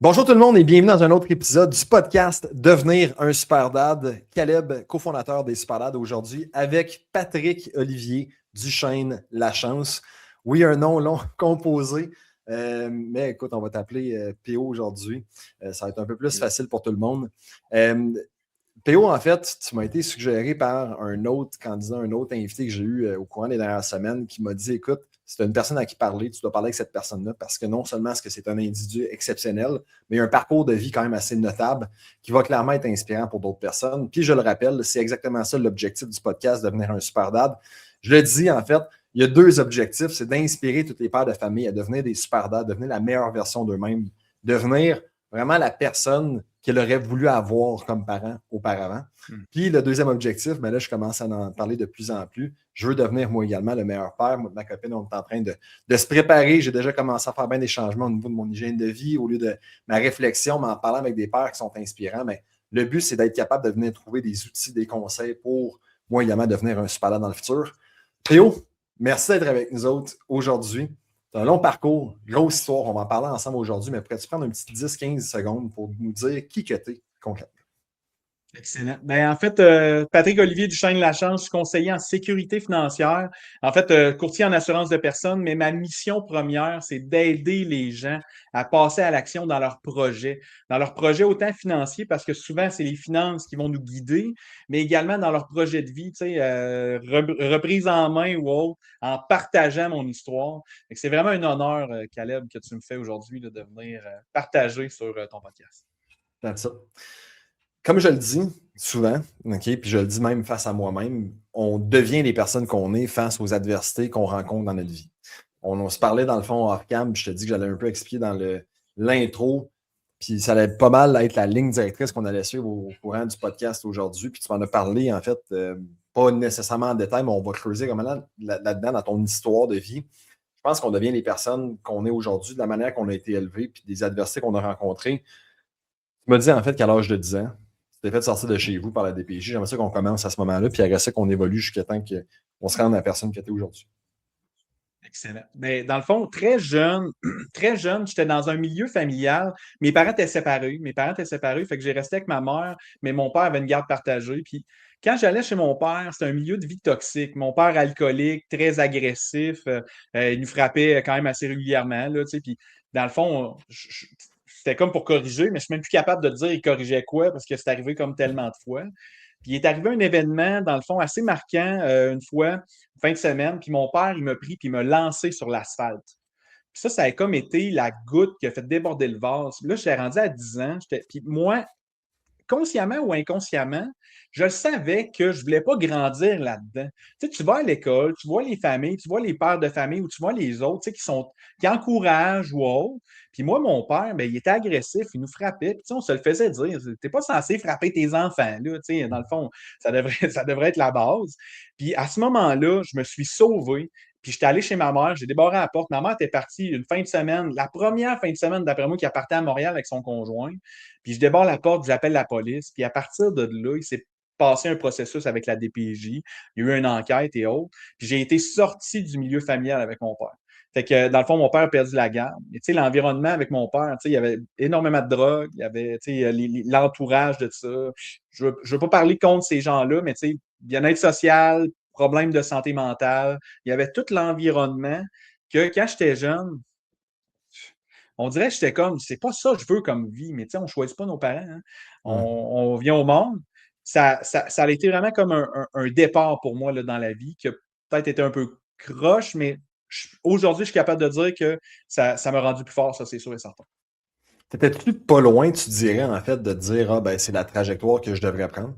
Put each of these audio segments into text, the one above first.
Bonjour tout le monde et bienvenue dans un autre épisode du podcast Devenir un super dad. Caleb, cofondateur des Super Dads aujourd'hui avec Patrick Olivier Duchesne Lachance. Oui, un nom long composé, mais écoute, on va t'appeler PO aujourd'hui. Ça va être un peu plus facile pour tout le monde. PO, en fait, tu m'as été suggéré par un autre candidat, un autre invité que j'ai eu au courant des dernières semaines qui m'a dit, écoute, si tu as une personne à qui parler, tu dois parler avec cette personne-là parce que non seulement est-ce que c'est un individu exceptionnel, mais il a un parcours de vie quand même assez notable qui va clairement être inspirant pour d'autres personnes. Puis je le rappelle, c'est exactement ça l'objectif du podcast, devenir un super dad. Je le dis, en fait, il y a deux objectifs, c'est d'inspirer toutes les pères de famille à devenir des super dads, devenir la meilleure version d'eux-mêmes, devenir vraiment la personne qu'elle aurait voulu avoir comme parent auparavant. Puis le deuxième objectif, mais là, je commence à en parler de plus en plus. Je veux devenir moi également le meilleur père. Moi, ma copine, on est en train de se préparer. J'ai déjà commencé à faire bien des changements au niveau de mon hygiène de vie, au lieu de ma réflexion, mais en parlant avec des pères qui sont inspirants. Mais le but, c'est d'être capable de venir trouver des outils, des conseils pour moi également devenir un super dans le futur. Théo, merci d'être avec nous autres aujourd'hui. C'est un long parcours, grosse histoire. On va en parler ensemble aujourd'hui, mais pourrais-tu prendre un petit 10-15 secondes pour nous dire qui que t'es concrètement? Excellent. Ben, en fait, Patrick Olivier Duchesne Lachance, je suis conseiller en sécurité financière. En fait, courtier en assurance de personnes, mais ma mission première, c'est d'aider les gens à passer à l'action dans leurs projets. Dans leurs projets autant financiers, parce que souvent, c'est les finances qui vont nous guider, mais également dans leurs projets de vie, tu sais, reprise en main ou autre, en partageant mon histoire. Fait que c'est vraiment un honneur, Caleb, que tu me fais aujourd'hui là, de venir partager sur ton podcast. That's ça. Comme je le dis souvent, OK, puis je le dis même face à moi-même, on devient les personnes qu'on est face aux adversités qu'on rencontre dans notre vie. On se parlait dans le fond hors cam, puis je te dis que j'allais un peu expliquer dans l'intro, puis ça allait pas mal être la ligne directrice qu'on allait suivre au courant du podcast aujourd'hui. Puis tu m'en as parlé, en fait, pas nécessairement en détail, mais on va creuser comme là-dedans dans ton histoire de vie. Je pense qu'on devient les personnes qu'on est aujourd'hui, de la manière qu'on a été élevé, puis des adversités qu'on a rencontrées. Tu m'as dit en fait qu'à l'âge de 10 ans, tu t'es fait sortir de chez vous par la DPJ. J'aimerais ça qu'on commence à ce moment-là, puis après ça qu'on évolue jusqu'à temps qu'on se rende à la personne que tu es aujourd'hui. Excellent. Mais dans le fond, très jeune, j'étais dans un milieu familial. Mes parents étaient séparés. Fait que j'ai resté avec ma mère, mais mon père avait une garde partagée. Puis quand j'allais chez mon père, c'était un milieu de vie toxique. Mon père alcoolique, très agressif, il nous frappait quand même assez régulièrement, là, tu sais. Puis dans le fond, c'était comme pour corriger, mais je suis même plus capable de dire il corrigeait quoi parce que c'est arrivé comme tellement de fois. Puis il est arrivé un événement, dans le fond, assez marquant une fois, fin de semaine, puis mon père, il m'a pris puis il m'a lancé sur l'asphalte. Puis ça a comme été la goutte qui a fait déborder le vase. Puis là, j'étais rendu à 10 ans. Puis moi, consciemment ou inconsciemment, je savais que je ne voulais pas grandir là-dedans. Tu sais, tu vas à l'école, tu vois les familles, tu vois les pères de famille ou tu vois les autres, tu sais, qui encouragent ou autres. Puis moi, mon père, ben, il était agressif, il nous frappait. Puis tu sais, on se le faisait dire, tu n'es pas censé frapper tes enfants, là, tu sais, dans le fond, ça devrait être la base. Puis à ce moment-là, je me suis sauvé. Puis j'étais allé chez ma mère, j'ai débarré à la porte. Ma mère était partie une fin de semaine, la première fin de semaine d'après moi, qui partait à Montréal avec son conjoint. Puis je débarre la porte, j'appelle la police. Puis à partir de là, il s'est passé un processus avec la DPJ. Il y a eu une enquête et autres. Puis j'ai été sorti du milieu familial avec mon père. Fait que, dans le fond, mon père a perdu la garde. Et tu sais, l'environnement avec mon père, tu sais, il y avait énormément de drogue, il y avait, tu sais, l'entourage de ça. Je veux pas parler contre ces gens-là, mais tu sais, bien-être social, problème de santé mentale. Il y avait tout l'environnement que quand j'étais jeune, on dirait que j'étais comme, c'est pas ça que je veux comme vie, mais tu sais, on choisit pas nos parents, hein. On, Ouais. on vient au monde. Ça a été vraiment comme un départ pour moi là, dans la vie, qui a peut-être été un peu croche, mais aujourd'hui, je suis capable de dire que ça m'a rendu plus fort, ça, c'est sûr et certain. T'étais-tu pas loin, tu dirais, en fait, de te dire, ah, ben, c'est la trajectoire que je devrais prendre?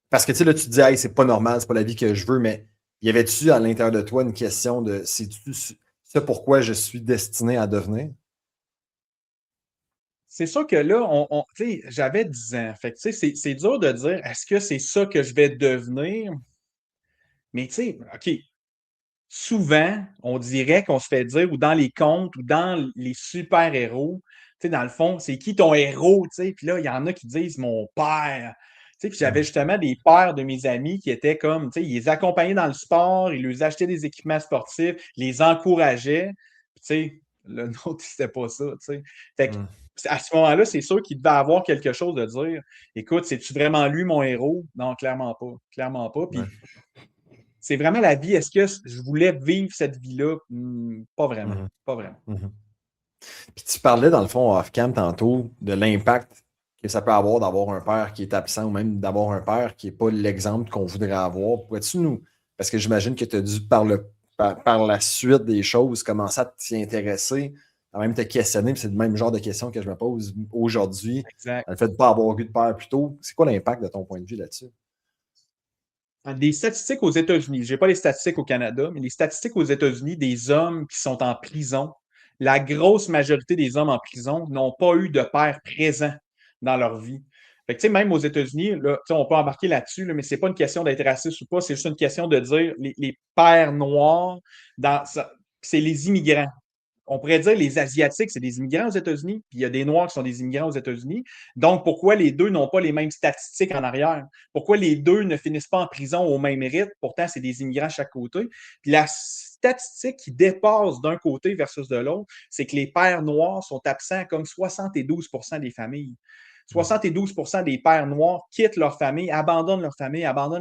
Parce que, tu sais, là, tu te dis, hey, c'est pas normal, c'est pas la vie que je veux, mais y avait-tu à l'intérieur de toi une question de, c'est-tu ce pourquoi je suis destiné à devenir? C'est sûr que là, tu sais, j'avais 10 ans. Fait que, tu sais, c'est dur de dire, est-ce que c'est ça que je vais devenir? Mais tu sais, OK, souvent, on dirait qu'on se fait dire, ou dans les contes, ou dans les super-héros, tu sais, dans le fond, c'est qui ton héros, tu sais? Puis là, il y en a qui disent mon père. Tu sais, puis j'avais Ouais. justement des pères de mes amis qui étaient comme, tu sais, ils les accompagnaient dans le sport, ils leur achetaient des équipements sportifs, ils les encourageaient. Puis, tu sais, Le nôtre, c'était pas ça, tu sais. Fait que, Mm. à ce moment-là, c'est sûr qu'il devait avoir quelque chose de dire. Écoute, c'est-tu vraiment lui mon héros? Non, clairement pas. Clairement pas. Ouais. Puis c'est vraiment la vie. Est-ce que je voulais vivre cette vie-là? Pas vraiment. Mhm. Pas vraiment. Mhm. Puis tu parlais, dans le fond, off-cam tantôt, de l'impact que ça peut avoir d'avoir un père qui est absent ou même d'avoir un père qui n'est pas l'exemple qu'on voudrait avoir. Pourrais-tu nous. Parce que j'imagine que tu as dû, par la suite des choses, commencer à t'y intéresser, à même te questionner. Puis c'est le même genre de questions que je me pose aujourd'hui. Exact. Le fait de ne pas avoir eu de père plus tôt, c'est quoi l'impact de ton point de vue là-dessus? Des statistiques aux États-Unis, je n'ai pas les statistiques au Canada, mais les statistiques aux États-Unis des hommes qui sont en prison, la grosse majorité des hommes en prison n'ont pas eu de père présent dans leur vie. Fait que, même aux États-Unis, là, on peut embarquer là-dessus, là, mais ce n'est pas une question d'être raciste ou pas, c'est juste une question de dire les pères noirs, c'est les immigrants. On pourrait dire les Asiatiques, c'est des immigrants aux États-Unis, puis il y a des Noirs qui sont des immigrants aux États-Unis. Donc, pourquoi les deux n'ont pas les mêmes statistiques en arrière? Pourquoi les deux ne finissent pas en prison au même rythme? Pourtant, c'est des immigrants à chaque côté. Puis la statistique qui dépasse d'un côté versus de l'autre, c'est que les pères noirs sont absents comme 72% des familles. 72% des pères noirs quittent leur famille, abandonnent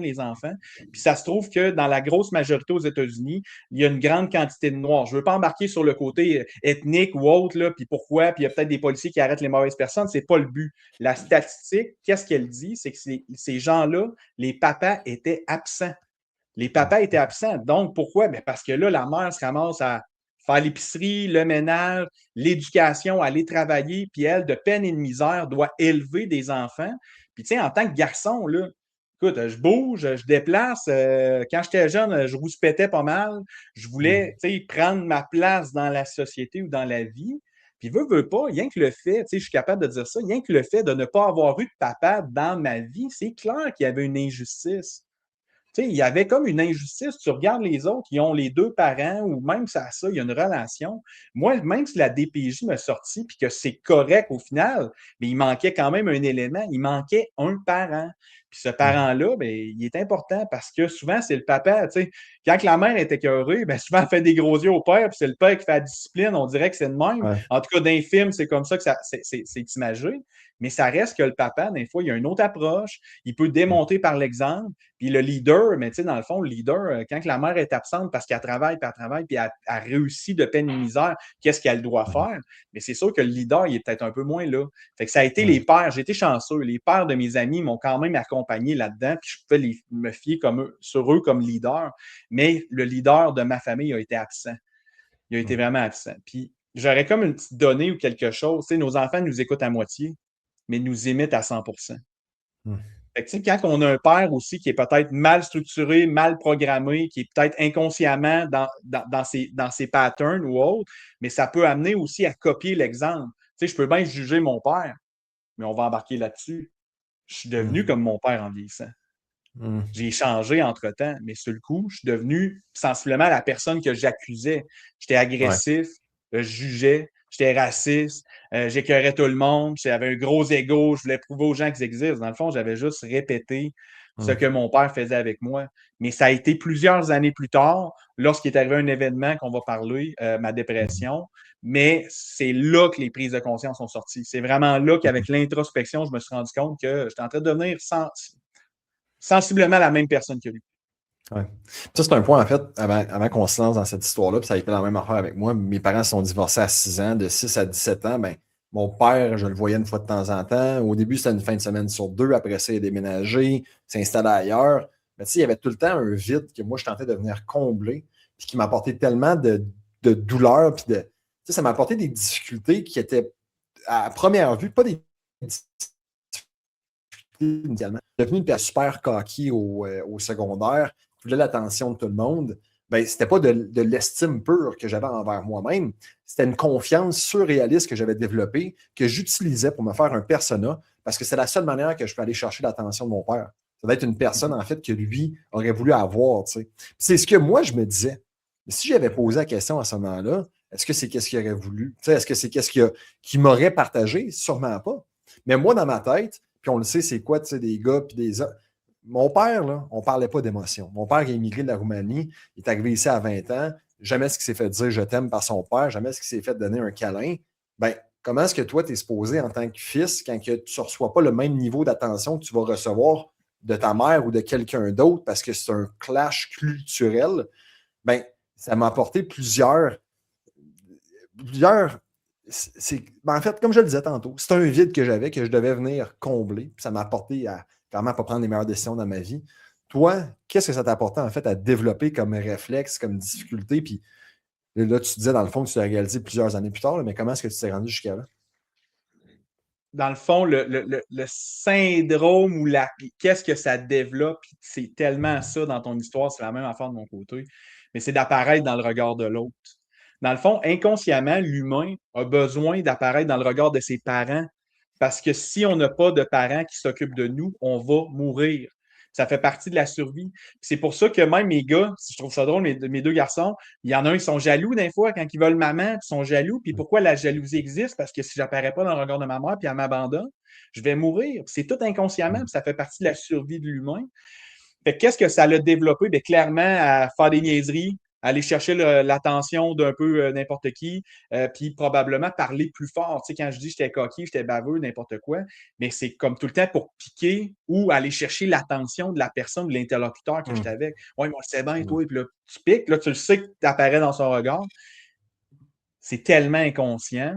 les enfants. Puis ça se trouve que dans la grosse majorité aux États-Unis, il y a une grande quantité de noirs. Je ne veux pas embarquer sur le côté ethnique ou autre, là, puis pourquoi, puis il y a peut-être des policiers qui arrêtent les mauvaises personnes. Ce n'est pas le but. La statistique, qu'est-ce qu'elle dit? C'est que ces gens-là, les papas étaient absents. Les papas étaient absents. Donc, pourquoi? Bien parce que là, la mère se ramasse à faire l'épicerie, le ménage, l'éducation, aller travailler, puis elle, de peine et de misère, doit élever des enfants. Puis, tu sais, en tant que garçon, là, écoute, je bouge, je déplace. Quand j'étais jeune, je rouspétais pas mal. Je voulais, tu sais, prendre ma place dans la société ou dans la vie. Puis, veut pas, rien que le fait, tu sais, je suis capable de dire ça, rien que le fait de ne pas avoir eu de papa dans ma vie, c'est clair qu'il y avait une injustice. Tu sais, il y avait comme une injustice. Tu regardes les autres, ils ont les deux parents, ou même ça, il y a une relation. Moi, même si la DPJ m'a sorti, puis que c'est correct au final, mais il manquait quand même un élément. Il manquait un parent. Puis ce parent-là, bien, il est important parce que souvent, c'est le papa. Tu sais, quand la mère est écœurée, bien, souvent, elle fait des gros yeux au père, puis c'est le père qui fait la discipline. On dirait que c'est le même. Ouais. En tout cas, dans les films, c'est comme ça que c'est imagé. Mais ça reste que le papa, des fois, il y a une autre approche. Il peut démontrer par l'exemple. Puis le leader, mais tu sais, dans le fond, le leader, quand la mère est absente parce qu'elle travaille, puis elle réussit de peine et misère, qu'est-ce qu'elle doit faire? Mais c'est sûr que le leader, il est peut-être un peu moins là. Fait que ça a été les pères, j'ai été chanceux. Les pères de mes amis m'ont quand même accompagné là-dedans, puis je pouvais me fier sur eux comme leader. Mais le leader de ma famille a été absent. Il a été vraiment absent. Puis j'aurais comme une petite donnée ou quelque chose. Tu sais, nos enfants nous écoutent à moitié, mais nous imitent à 100%. Fait que, quand on a un père aussi qui est peut-être mal structuré, mal programmé, qui est peut-être inconsciemment dans ses patterns ou autres, mais ça peut amener aussi à copier l'exemple. Je peux bien juger mon père, mais on va embarquer là-dessus. Je suis devenu comme mon père en vieillissant. J'ai changé entre-temps, mais sur le coup, je suis devenu sensiblement la personne que j'accusais. J'étais Ouais. agressif, je jugeais, j'étais raciste, j'écœurais tout le monde, j'avais un gros ego, je voulais prouver aux gens qu'ils existent. Dans le fond, j'avais juste répété ce que mon père faisait avec moi. Mais ça a été plusieurs années plus tard, lorsqu'il est arrivé un événement qu'on va parler, ma dépression, mais c'est là que les prises de conscience sont sorties. C'est vraiment là qu'avec l'introspection, je me suis rendu compte que j'étais en train de devenir sensiblement la même personne que lui. Ouais. Ça, c'est un point, en fait, avant qu'on se lance dans cette histoire-là, puis ça a été la même affaire avec moi. Mes parents se sont divorcés à 6 ans, de 6 à 17 ans. Ben, mon père, je le voyais une fois de temps en temps. Au début, c'était une fin de semaine sur deux. Après ça, il a déménagé, s'est installé ailleurs. Mais tu sais, il y avait tout le temps un vide que moi, je tentais de venir combler, puis qui m'apportait tellement de douleur, puis de. Tu sais, ça m'a apporté des difficultés qui étaient, à première vue, pas des difficultés initialement. Devenu une personne super coquille au secondaire, je voulais l'attention de tout le monde. Ben, c'était pas de l'estime pure que j'avais envers moi-même. C'était une confiance surréaliste que j'avais développée, que j'utilisais pour me faire un persona, parce que c'est la seule manière que je peux aller chercher l'attention de mon père. Ça va être une personne, en fait, que lui aurait voulu avoir. Tu sais. C'est ce que moi, je me disais. Mais si j'avais posé la question à ce moment-là, est-ce que c'est qu'est-ce qu'il aurait voulu? Tu sais, est-ce que c'est qu'est-ce qu'il m'aurait partagé? Sûrement pas. Mais moi, dans ma tête, puis on le sait, c'est quoi, tu sais, des gars puis des hommes. Mon père, là, on ne parlait pas d'émotion. Mon père est immigré de la Roumanie. Il est arrivé ici à 20 ans. jamais ce qui s'est fait dire je t'aime par son père, jamais ce qui s'est fait donner un câlin, ben, comment est-ce que toi, tu es supposé en tant que fils, quand que tu ne reçois pas le même niveau d'attention que tu vas recevoir de ta mère ou de quelqu'un d'autre parce que c'est un clash culturel, ben, ça m'a apporté plusieurs. En fait, comme je le disais tantôt, c'est un vide que j'avais que je devais venir combler. Puis ça m'a apporté à clairement pas prendre les meilleures décisions dans ma vie. Toi, qu'est-ce que ça t'a apporté en fait à développer comme réflexe, comme difficulté? Puis là, tu disais dans le fond que tu l'as réalisé plusieurs années plus tard, là, mais comment est-ce que tu t'es rendu jusqu'à là? Dans le fond, le syndrome ou qu'est-ce que ça développe, c'est tellement ça dans ton histoire, c'est la même affaire de mon côté, mais c'est d'apparaître dans le regard de l'autre. Dans le fond, inconsciemment, l'humain a besoin d'apparaître dans le regard de ses parents parce que si on n'a pas de parents qui s'occupent de nous, on va mourir. Ça fait partie de la survie. C'est pour ça que même mes gars, je trouve ça drôle, mes deux garçons, il y en a un, ils sont jaloux des fois quand ils veulent maman, puis ils sont jaloux. Puis pourquoi la jalousie existe? Parce que si j'apparais pas dans le regard de ma mère, puis elle m'abandonne, je vais mourir. C'est tout inconsciemment, puis ça fait partie de la survie de l'humain. Fait qu'est-ce que ça l'a développé? Bien, clairement, à faire des niaiseries, aller chercher l'attention d'un peu n'importe qui, puis probablement parler plus fort. Tu sais, quand je dis j'étais coquille, j'étais baveux, n'importe quoi, mais c'est comme tout le temps pour piquer ou aller chercher l'attention de la personne, de l'interlocuteur que j'étais avec. Oui, moi, c'est bien, toi, puis là, tu piques, là, tu le sais que tu apparais dans son regard. C'est tellement inconscient.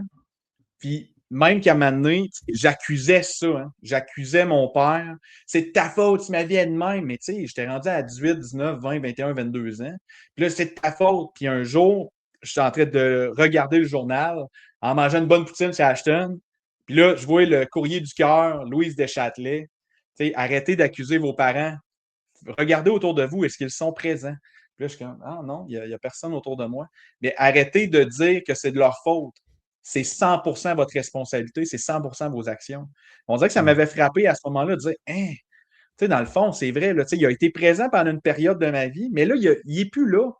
Puis même qu'à un moment donné, j'accusais ça. Hein. J'accusais mon père. C'est de ta faute si ma vie est de même. Mais tu sais, j'étais rendu à 18, 19, 20, 21, 22 ans. Puis là, c'est de ta faute. Puis un jour, je suis en train de regarder le journal en mangeant une bonne poutine chez Ashton. Puis là, je vois le courrier du cœur, Louise Deschâtelet. Tu sais, arrêtez d'accuser vos parents. Regardez autour de vous, est-ce qu'ils sont présents? Puis là, je suis comme, ah non, il n'y a personne autour de moi. Mais arrêtez de dire que c'est de leur faute. C'est 100% votre responsabilité, c'est 100% vos actions. On dirait que ça m'avait frappé à ce moment-là de dire, hein, tu sais, dans le fond, c'est vrai, là, il a été présent pendant une période de ma vie, mais là, il n'est plus là.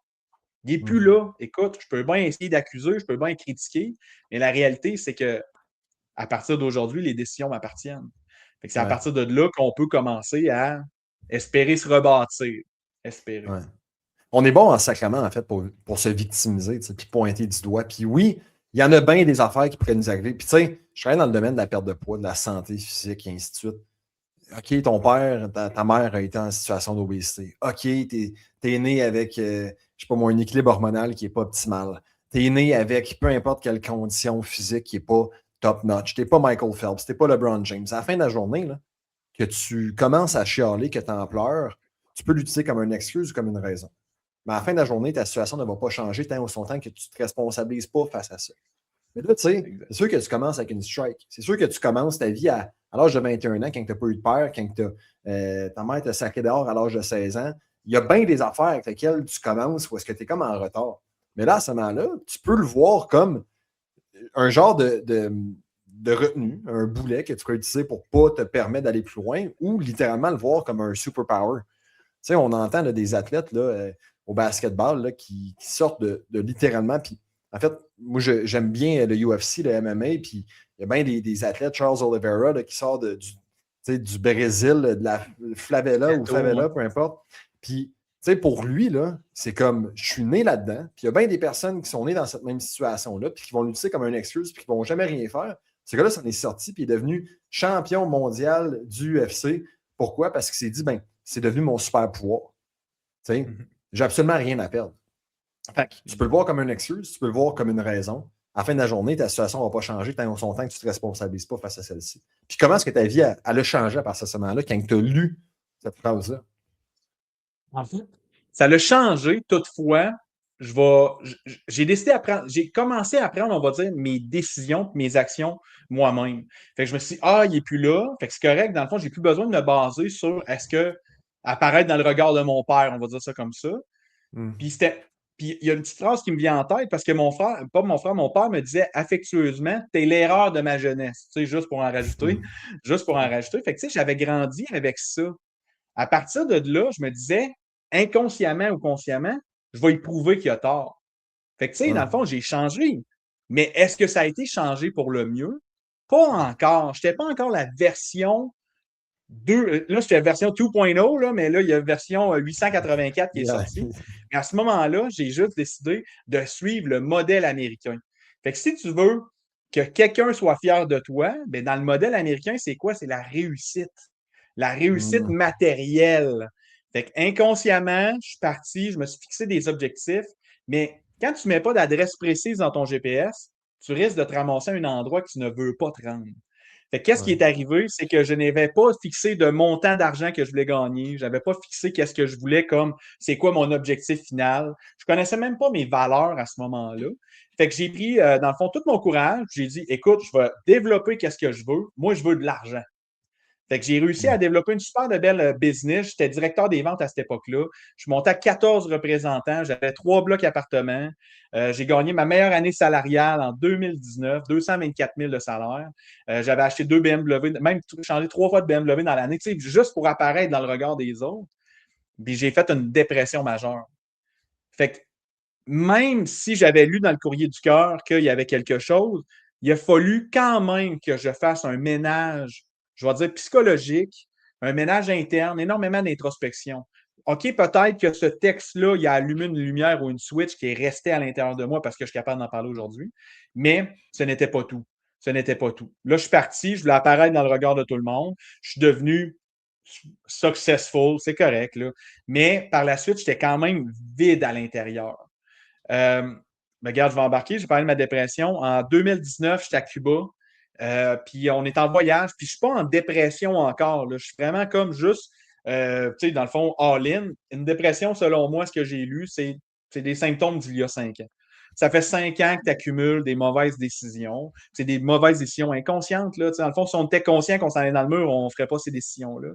Il n'est plus là. Écoute, je peux bien essayer d'accuser, je peux bien critiquer, mais la réalité, c'est que à partir d'aujourd'hui, les décisions m'appartiennent. C'est à Ouais, partir de là qu'on peut commencer à espérer se rebâtir. Espérer. ouais. On est bon en sacrement, en fait, pour se victimiser, puis pointer du doigt. Puis oui, il y en a bien des affaires qui pourraient nous arriver. Puis tu sais, je travaille dans le domaine de la perte de poids, de la santé physique et ainsi de suite. OK, ton père, ta mère a été en situation d'obésité. OK, t'es né avec, je sais pas moi, un équilibre hormonal qui n'est pas optimal. T'es né avec peu importe quelle condition physique qui n'est pas top-notch. T'es pas Michael Phelps, t'es pas LeBron James. À la fin de la journée, là, que tu commences à chialer, que tu en pleures, tu peux l'utiliser comme une excuse ou comme une raison. Mais à la fin de la journée, ta situation ne va pas changer tant au son temps que tu ne te responsabilises pas face à ça. Mais là, tu sais, c'est sûr que tu commences avec une strike. C'est sûr que tu commences ta vie à l'âge de 21 ans, quand tu n'as pas eu de père, quand ta mère t'a sacré dehors à l'âge de 16 ans. Il y a bien des affaires avec lesquelles tu commences où est-ce que tu es comme en retard. Mais là, à ce moment-là, tu peux le voir comme un genre de retenue, un boulet que tu peux utiliser pour ne pas te permettre d'aller plus loin ou littéralement le voir comme un superpower. Tu sais, on entend là, des athlètes là, au basketball là, qui sortent de littéralement. Puis, en fait, moi, j'aime bien le UFC, le MMA. Puis, il y a bien des athlètes, Charles Oliveira, là, qui sort du Brésil, de la Flavela ou Favela, peu importe. Puis, tu sais, pour lui, là, c'est comme je suis né là-dedans. Puis, il y a bien des personnes qui sont nées dans cette même situation-là, puis qui vont l'utiliser comme une excuse, puis qui ne vont jamais rien faire. Ce gars-là, ça en est sorti, puis il est devenu champion mondial du UFC. Pourquoi? Parce qu'il s'est dit, ben, c'est devenu mon super pouvoir. Tu sais, j'ai absolument rien à perdre. Fait que tu peux le voir comme une excuse, tu peux le voir comme une raison. À la fin de la journée, ta situation ne va pas changer tant son temps que tu ne te responsabilises pas face à celle-ci. Puis comment est-ce que ta vie elle a changé à partir de ce moment-là quand tu as lu cette phrase-là? En fait, ça l'a changé. Toutefois, j'ai décidé à prendre, j'ai commencé à prendre, on va dire, mes décisions, mes actions moi-même. Fait que je me suis dit, ah, il n'est plus là. Fait que c'est correct. Dans le fond, j'ai plus besoin de me baser sur est-ce que apparaître dans le regard de mon père, on va dire ça comme ça. Puis il y a une petite phrase qui me vient en tête parce que mon frère, pas mon frère, mon père me disait affectueusement, t'es l'erreur de ma jeunesse. Tu sais, juste pour en rajouter. Juste pour en rajouter. Fait que tu sais, j'avais grandi avec ça. À partir de là, je me disais, inconsciemment ou consciemment, je vais y prouver qu'il a tort. Fait que, tu sais, dans le fond, j'ai changé. Mais est-ce que ça a été changé pour le mieux? Pas encore. Je n'étais pas encore la version là, c'était version 2.0, là, mais là, il y a version 884 qui est Yeah. sortie. Mais à ce moment-là, j'ai juste décidé de suivre le modèle américain. Fait que si tu veux que quelqu'un soit fier de toi, ben dans le modèle américain, c'est quoi? C'est la réussite. La réussite Mm. matérielle. Fait que inconsciemment, je suis parti, je me suis fixé des objectifs, mais quand tu ne mets pas d'adresse précise dans ton GPS, tu risques de te ramasser à un endroit que tu ne veux pas te rendre. Fait qu'est-ce qui Ouais. est arrivé? C'est que je n'avais pas fixé de montant d'argent que je voulais gagner. Je n'avais pas fixé qu'est-ce que je voulais comme c'est quoi mon objectif final. Je ne connaissais même pas mes valeurs à ce moment-là. Fait que j'ai pris, dans le fond, tout mon courage. J'ai dit, écoute, je vais développer qu'est-ce que je veux. Moi, je veux de l'argent. Fait que j'ai réussi à Mm. développer une super de belle business. J'étais directeur des ventes à cette époque-là. Je montais à 14 représentants. J'avais 3 blocs appartements. J'ai gagné ma meilleure année salariale en 2019, 224 000 de salaire. J'avais acheté 2 BMW, même changé 3 fois de BMW dans l'année, tu sais, juste pour apparaître dans le regard des autres. Puis j'ai fait une dépression majeure. Fait que même si j'avais lu dans le courrier du cœur qu'il y avait quelque chose, il a fallu quand même que je fasse un ménage, je vais dire psychologique, un ménage interne, énormément d'introspection. OK, peut-être que ce texte-là, il a allumé une lumière ou une switch qui est restée à l'intérieur de moi parce que je suis capable d'en parler aujourd'hui, mais ce n'était pas tout. Ce n'était pas tout. Là, je suis parti, je voulais apparaître dans le regard de tout le monde. Je suis devenu successful, c'est correct, là. Mais par la suite, j'étais quand même vide à l'intérieur. Regarde, je vais embarquer. J'ai parlé de ma dépression. En 2019, j'étais à Cuba. Puis on est en voyage. Puis je ne suis pas en dépression encore. Là. Je suis vraiment comme juste, tu sais, dans le fond, all-in. Une dépression, selon moi, ce que j'ai lu, c'est des symptômes d'il y a 5 ans. Ça fait 5 ans que tu accumules des mauvaises décisions. C'est des mauvaises décisions inconscientes. Là. Dans le fond, si on était conscient qu'on s'en allait dans le mur, on ne ferait pas ces décisions-là.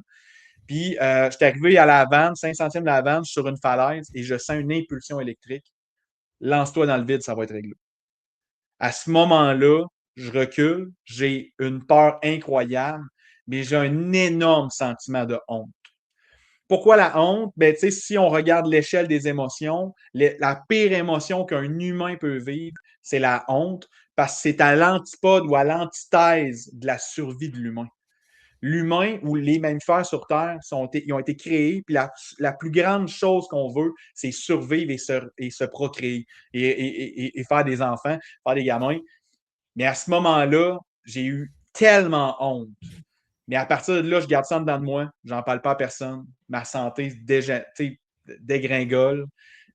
Puis, j'étais arrivé à la Havane, 500e de la Havane, sur une falaise, et je sens une impulsion électrique. Lance-toi dans le vide, ça va être réglé. À ce moment-là, je recule, j'ai une peur incroyable, mais j'ai un énorme sentiment de honte. Pourquoi la honte? Ben, si on regarde l'échelle des émotions, la pire émotion qu'un humain peut vivre, c'est la honte, parce que c'est à l'antipode ou à l'antithèse de la survie de l'humain. L'humain ou les mammifères sur Terre ils ont été créés, puis la plus grande chose qu'on veut, c'est survivre et se procréer et faire des enfants, faire des gamins. Mais à ce moment-là, j'ai eu tellement honte. Mais à partir de là, je garde ça dedans de moi. J'en parle pas à personne. Ma santé dégringole.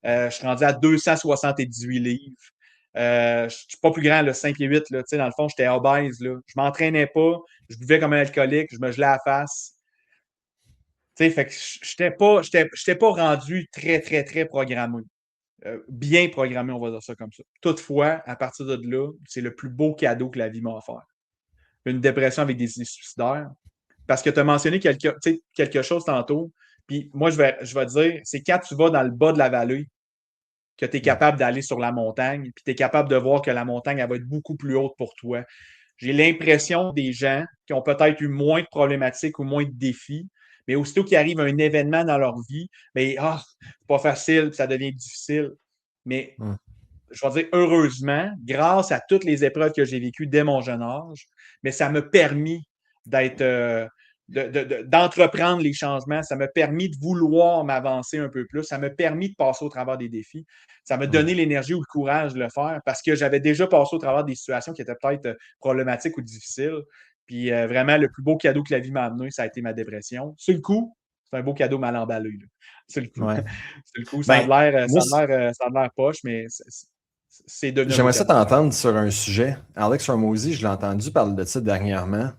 Je suis rendu à 278 livres. Je ne suis pas plus grand, là, 5 et 8. Là, dans le fond, j'étais obèse. Là. Je ne m'entraînais pas. Je buvais comme un alcoolique. Je me gelais la face. Fait que je n'étais pas rendu très, très, très programmé. Bien programmé, on va dire ça comme ça. Toutefois, à partir de là, c'est le plus beau cadeau que la vie m'a offert. Une dépression avec des idées suicidaires. Parce que tu as mentionné quelque chose tantôt. Puis moi, je vais te dire, c'est quand tu vas dans le bas de la vallée que tu es capable d'aller sur la montagne, puis tu es capable de voir que la montagne, elle va être beaucoup plus haute pour toi. J'ai l'impression des gens qui ont peut-être eu moins de problématiques ou moins de défis, mais aussitôt qu'il arrive un événement dans leur vie, mais c'est pas facile, ça devient difficile. Mais Mm. je vais dire heureusement, grâce à toutes les épreuves que j'ai vécues dès mon jeune âge, mais ça m'a permis d'être d'entreprendre les changements, ça m'a permis de vouloir m'avancer un peu plus, ça m'a permis de passer au travers des défis, ça m'a Mm. donné l'énergie ou le courage de le faire parce que j'avais déjà passé au travers des situations qui étaient peut-être problématiques ou difficiles. Puis vraiment, le plus beau cadeau que la vie m'a amené, ça a été ma dépression. Sur le coup, c'est un beau cadeau mal emballé. Là. Sur le coup. Ouais. Sur le coup, ça a Ben, l'air, moi, ça a l'air poche, mais c'est devenu un beau j'aimerais ça cadeau. t'entendre sur un sujet. Alex Hormozy, je l'ai entendu parler de ça dernièrement,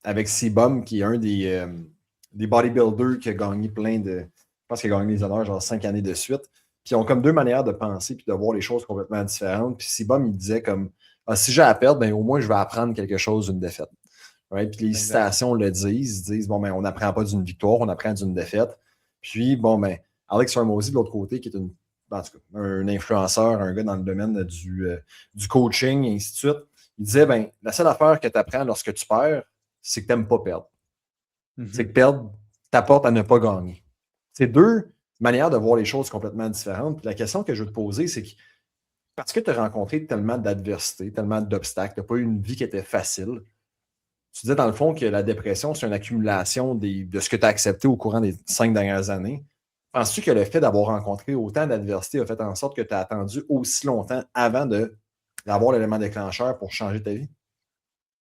avec C-Bum, qui est un des bodybuilders qui a gagné plein de. Je pense qu'il a gagné les honneurs genre 5 années de suite. Puis ils ont comme deux manières de penser puis de voir les choses complètement différentes. Puis C-Bum, il disait comme si j'ai à perdre, ben, au moins je vais apprendre quelque chose d'une défaite. Ouais, puis les Exact. citations le disent, ils disent bon, ben, on n'apprend pas d'une victoire, on apprend d'une défaite. Puis, bon, ben, Alex Hormozy, de l'autre côté, qui est en tout cas, un influenceur, un gars dans le domaine du coaching, et ainsi de suite, il disait ben, la seule affaire que tu apprends lorsque tu perds, c'est que tu n'aimes pas perdre. C'est que perdre t'apporte à ne pas gagner. C'est deux manières de voir les choses complètement différentes. Puis la question que je veux te poser, c'est que parce que tu as rencontré tellement d'adversités, tellement d'obstacles, tu n'as pas eu une vie qui était facile, tu disais dans le fond que la dépression, c'est une accumulation de ce que tu as accepté au courant des 5 dernières années. Penses-tu que le fait d'avoir rencontré autant d'adversité a fait en sorte que tu as attendu aussi longtemps avant d'avoir l'élément déclencheur pour changer ta vie?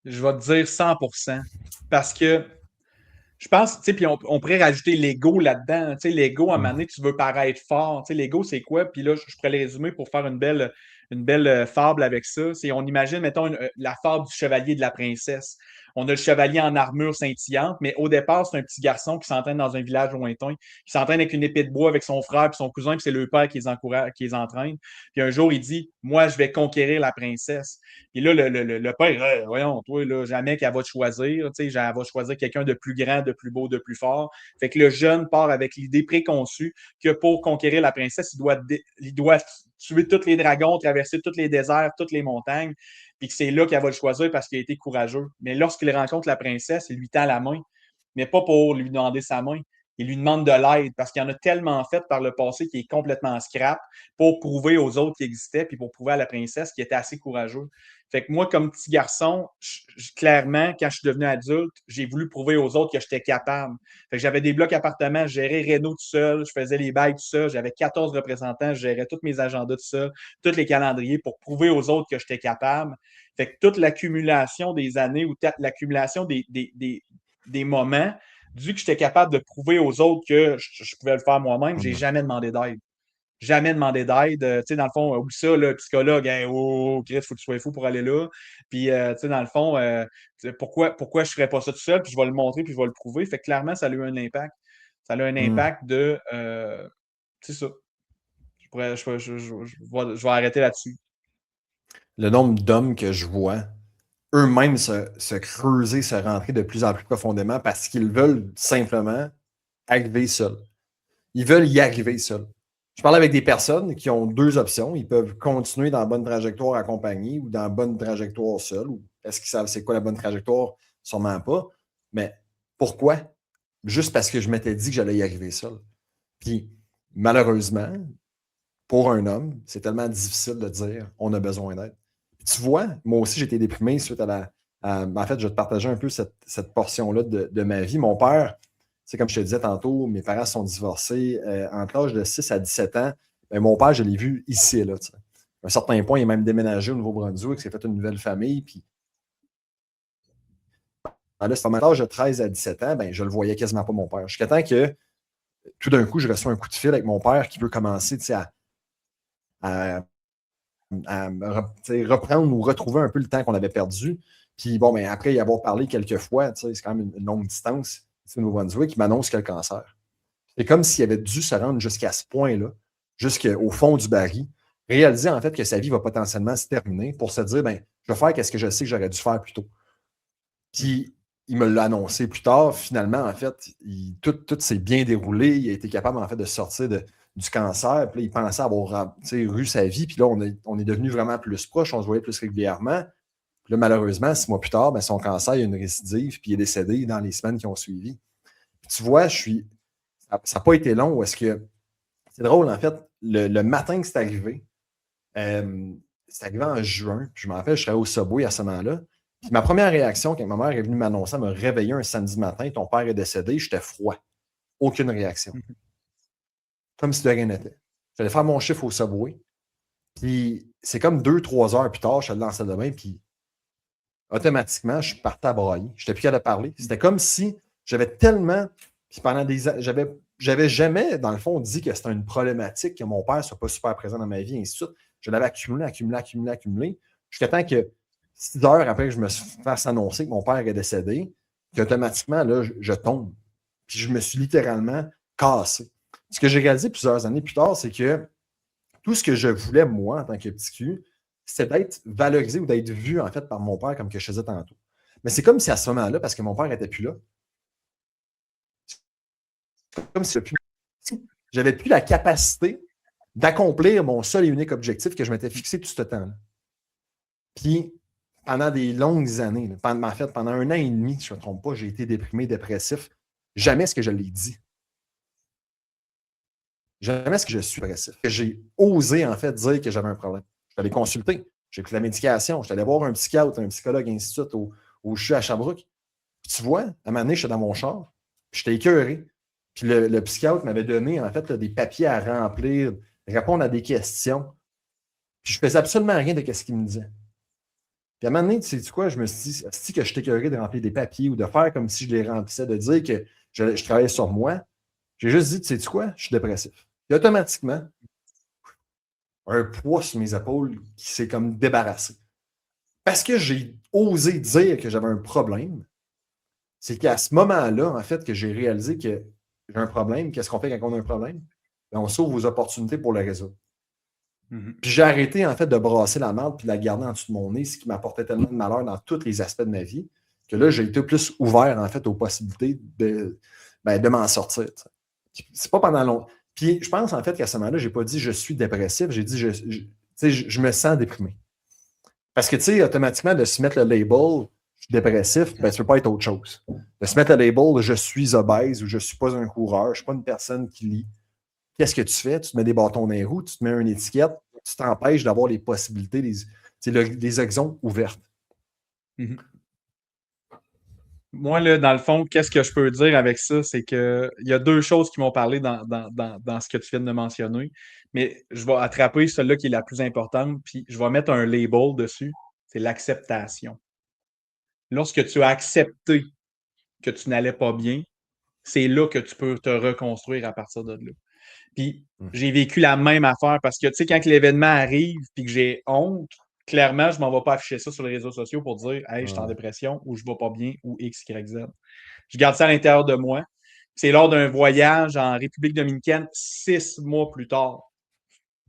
Je vais te dire 100%. Parce que je pense, tu sais, puis on pourrait rajouter l'ego là-dedans. Tu sais, l'ego, à un moment donné, tu veux paraître fort. Tu sais, l'ego, c'est quoi? Puis là, je pourrais le résumer pour faire une belle fable avec ça. C'est, on imagine, mettons, la fable du chevalier et de la princesse. On a le chevalier en armure scintillante, mais au départ, c'est un petit garçon qui s'entraîne dans un village lointain, qui s'entraîne avec une épée de bois avec son frère et son cousin, puis c'est le père qui les encourage, qui les entraîne. Puis un jour, il dit, moi, je vais conquérir la princesse. Et là, le père, voyons, toi, là, jamais qu'elle va te choisir. Tu sais, elle va choisir quelqu'un de plus grand, de plus beau, de plus fort. Fait que le jeune part avec l'idée préconçue que pour conquérir la princesse, il doit tuer tous les dragons, traverser tous les déserts, toutes les montagnes, puis que c'est là qu'elle va le choisir parce qu'il a été courageux. Mais lorsqu'il rencontre la princesse, il lui tend la main, mais pas pour lui demander sa main. Il lui demande de l'aide parce qu'il en a tellement fait par le passé qu'il est complètement scrap pour prouver aux autres qu'il existait puis pour prouver à la princesse qu'il était assez courageux. Fait que moi, comme petit garçon, clairement, quand je suis devenu adulte, j'ai voulu prouver aux autres que j'étais capable. Fait que j'avais des blocs appartements, je gérais Renault tout seul, je faisais les bails tout seul, j'avais 14 représentants, je gérais tous mes agendas tout seul, tous les calendriers pour prouver aux autres que j'étais capable. Fait que toute l'accumulation des années ou l'accumulation des moments, vu que j'étais capable de prouver aux autres que je pouvais le faire moi-même, j'ai jamais demandé d'aide. Jamais demandé d'aide. Tu sais, dans le fond, oublie ça, le psychologue, hey, oh, Chris, faut que tu sois fou pour aller là. Puis, tu sais, dans le fond, pourquoi je ne ferais pas ça tout seul, puis je vais le montrer, puis je vais le prouver. Fait que clairement, ça a eu un impact. Ça a eu un impact de. C'est ça. Je vais arrêter là-dessus. Le nombre d'hommes que je vois eux-mêmes se creuser, se rentrer de plus en plus profondément parce qu'ils veulent simplement arriver seuls. Ils veulent y arriver seuls. Je parle avec des personnes qui ont deux options. Ils peuvent continuer dans la bonne trajectoire accompagnés ou dans la bonne trajectoire seuls. Est-ce qu'ils savent c'est quoi la bonne trajectoire? Sûrement pas. Mais pourquoi? Juste parce que je m'étais dit que j'allais y arriver seul. Puis, malheureusement, pour un homme, c'est tellement difficile de dire on a besoin d'aide. Tu vois, moi aussi, j'ai été déprimé suite à la. En fait, je vais te partager un peu cette portion-là de ma vie. Mon père, c'est comme je te disais tantôt, mes parents sont divorcés entre l'âge de 6 à 17 ans. Ben, mon père, je l'ai vu ici, là. T'sais. À un certain point, il est même déménagé au Nouveau-Brunswick, il s'est fait une nouvelle famille. Puis, là, c'est à l'âge de 13 à 17 ans, ben, je le voyais quasiment pas, mon père. Jusqu'à temps que, tout d'un coup, je reçois un coup de fil avec mon père qui veut commencer à reprendre ou retrouver un peu le temps qu'on avait perdu. Puis bon, mais après y avoir parlé quelques fois, c'est quand même une longue distance, c'est Nouveau-Brunswick qui m'annonce qu'il a le cancer. C'est comme s'il avait dû se rendre jusqu'à ce point-là, jusqu'au fond du baril, réaliser en fait que sa vie va potentiellement se terminer pour se dire, ben, je vais faire ce que je sais que j'aurais dû faire plus tôt. Puis il me l'a annoncé plus tard. Finalement, en fait, tout s'est bien déroulé. Il a été capable en fait de sortir du cancer. Puis là, il pensait avoir eu sa vie. Puis là, on est devenu vraiment plus proches. On se voyait plus régulièrement. Puis là, malheureusement, 6 mois plus tard, ben, son cancer, il y a une récidive. Puis il est décédé dans les semaines qui ont suivi. Puis tu vois, ça n'a pas été long. Est-ce que c'est drôle, en fait, le matin que c'est arrivé, c'est arrivé en juin. Puis je me rappelle, je serais au Subway à ce moment-là. Puis ma première réaction, quand ma mère est venue m'annoncer, me réveiller un samedi matin, ton père est décédé, j'étais froid. Aucune réaction. Comme si de rien n'était. J'allais faire mon chiffre au Subway. Puis c'est comme 2-3 heures plus tard, je suis allé dans la salle de bain, puis automatiquement, je suis parti à brailler. Je n'étais plus capable de parler. C'était comme si j'avais tellement. Puis pendant des années, j'avais jamais, dans le fond, dit que c'était une problématique que mon père ne soit pas super présent dans ma vie, et ainsi de suite. Je l'avais accumulé, jusqu'à temps que 6 heures après que je me fasse annoncer que mon père est décédé, qu'automatiquement, là, je tombe. Puis je me suis littéralement cassé. Ce que j'ai réalisé plusieurs années plus tard, c'est que tout ce que je voulais, moi, en tant que petit cul, c'était d'être valorisé ou d'être vu, en fait, par mon père, comme que je faisais tantôt. Mais c'est comme si à ce moment-là, parce que mon père n'était plus là, c'est comme si j'avais plus la capacité d'accomplir mon seul et unique objectif que je m'étais fixé tout ce temps-là. Puis, pendant des longues années, en fait, pendant 1 an et demi, si je ne me trompe pas, j'ai été déprimé, dépressif. Jamais ce que je l'ai dit. Jamais ce que je suis dépressif. J'ai osé, en fait, dire que j'avais un problème. Je suis allé consulter. J'ai pris la médication. Je suis allé voir un psychiatre, un psychologue, ainsi de suite, où je suis à Sherbrooke. Tu vois, à un moment donné, j'étais dans mon char, puis j'étais écœuré. Puis le psychiatre m'avait donné, en fait, là, des papiers à remplir, répondre à des questions. Puis je faisais absolument rien de ce qu'il me disait. Puis à un moment donné, tu sais quoi, je me suis dit, si que je suis écœuré de remplir des papiers ou de faire comme si je les remplissais, de dire que je travaillais sur moi, j'ai juste dit, tu sais quoi, je suis dépressif. Puis automatiquement, un poids sur mes épaules qui s'est comme débarrassé. Parce que j'ai osé dire que j'avais un problème, c'est qu'à ce moment-là, en fait, que j'ai réalisé que j'ai un problème. Qu'est-ce qu'on fait quand on a un problème? Ben, on s'ouvre aux opportunités pour le résoudre. Puis j'ai arrêté, en fait, de brasser la marde puis de la garder en dessous de mon nez, ce qui m'apportait tellement de malheur dans tous les aspects de ma vie, que là, j'ai été plus ouvert, en fait, aux possibilités de m'en sortir. C'est pas pendant longtemps. Puis je pense, en fait, qu'à ce moment-là, j'ai pas dit je suis dépressif, j'ai dit je me sens déprimé. Parce que, tu sais, automatiquement, de se mettre le label je suis dépressif, ben, ça ne peut pas être autre chose. De se mettre le label je suis obèse ou je ne suis pas un coureur, je ne suis pas une personne qui lit. Qu'est-ce que tu fais? Tu te mets des bâtons dans les roues, tu te mets une étiquette, tu t'empêches d'avoir les possibilités, les horizons ouvertes. Mhm. Moi, là, dans le fond, qu'est-ce que je peux dire avec ça? C'est qu'il y a deux choses qui m'ont parlé dans ce que tu viens de mentionner, mais je vais attraper celle-là qui est la plus importante, puis je vais mettre un label dessus. C'est l'acceptation. Lorsque tu as accepté que tu n'allais pas bien, c'est là que tu peux te reconstruire à partir de là. Puis j'ai vécu la même affaire parce que, tu sais, quand l'événement arrive puis que j'ai honte, clairement, je ne m'en vais pas afficher ça sur les réseaux sociaux pour dire hey, je suis en dépression ou je ne vais pas bien ou X, Y, Z. Je garde ça à l'intérieur de moi. C'est lors d'un voyage en République dominicaine, 6 mois plus tard.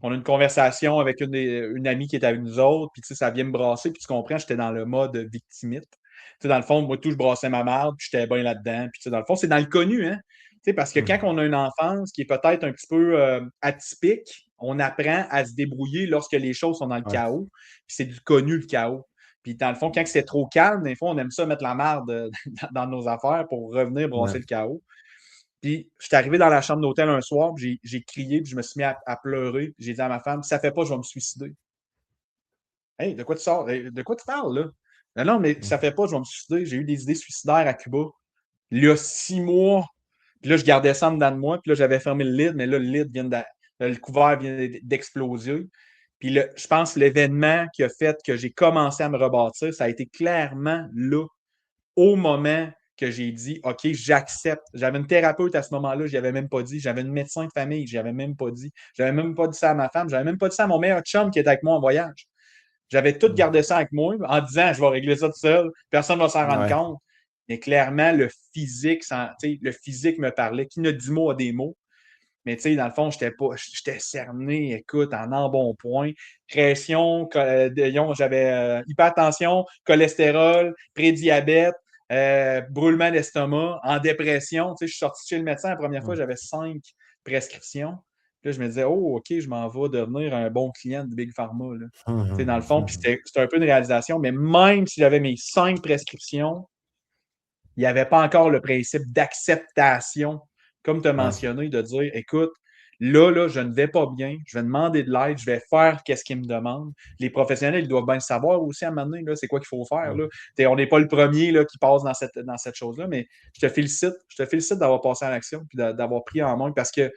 On a une conversation avec une amie qui est avec nous autres, puis tu sais, ça vient me brasser, puis tu comprends, j'étais dans le mode victimite. Tu sais, dans le fond, moi, tout, je brassais ma marde, puis j'étais bien là-dedans. Puis tu sais, dans le fond, c'est dans le connu, hein? Tu sais, parce que quand on a une enfance qui est peut-être un petit peu atypique, on apprend à se débrouiller lorsque les choses sont dans le Ouais. chaos. Puis c'est du connu, le chaos. Puis dans le fond, quand c'est trop calme, des fois, on aime ça mettre la marde dans nos affaires pour revenir brasser le chaos. Puis, je suis arrivé dans la chambre d'hôtel un soir, puis j'ai crié, puis je me suis mis à pleurer. J'ai dit à ma femme, si ça fait pas, je vais me suicider. Hey, de quoi tu sors? De quoi tu parles, là? Non, mais ça fait pas, je vais me suicider. J'ai eu des idées suicidaires à Cuba. Il y a 6 mois, puis là, je gardais ça en dedans de moi, puis là, j'avais fermé le lid, mais là, le couvert vient d'exploser. Puis je pense que l'événement qui a fait que j'ai commencé à me rebâtir, ça a été clairement là, au moment que j'ai dit OK, j'accepte. J'avais une thérapeute à ce moment-là, je n'y avais même pas dit. J'avais une médecin de famille, je n'y avais même pas dit. Je n'avais même pas dit ça à ma femme, je n'avais même pas dit ça à mon meilleur chum qui était avec moi en voyage. J'avais tout gardé ça avec moi en disant je vais régler ça tout seul, personne ne va s'en rendre compte. Mais clairement, le physique me parlait. Qui ne dit mot a des mots. Mais tu sais, dans le fond, j'étais cerné, écoute, en embonpoint. Pression, j'avais hypertension, cholestérol, prédiabète, brûlement d'estomac, en dépression. Tu sais, je suis sorti chez le médecin la première fois, j'avais 5 prescriptions. Puis là, je me disais, oh, OK, je m'en vais devenir un bon client de Big Pharma. Là. Tu sais, dans le fond, puis c'était un peu une réalisation, mais même si j'avais mes 5 prescriptions, il n'y avait pas encore le principe d'acceptation, comme tu as mentionné, de dire écoute, là, je ne vais pas bien, je vais demander de l'aide, je vais faire ce qu'ils me demandent. Les professionnels, ils doivent bien savoir aussi à un moment donné, là, c'est quoi qu'il faut faire. Là. On n'est pas le premier là, qui passe dans cette chose-là, mais je te félicite d'avoir passé à l'action et d'avoir pris en main parce que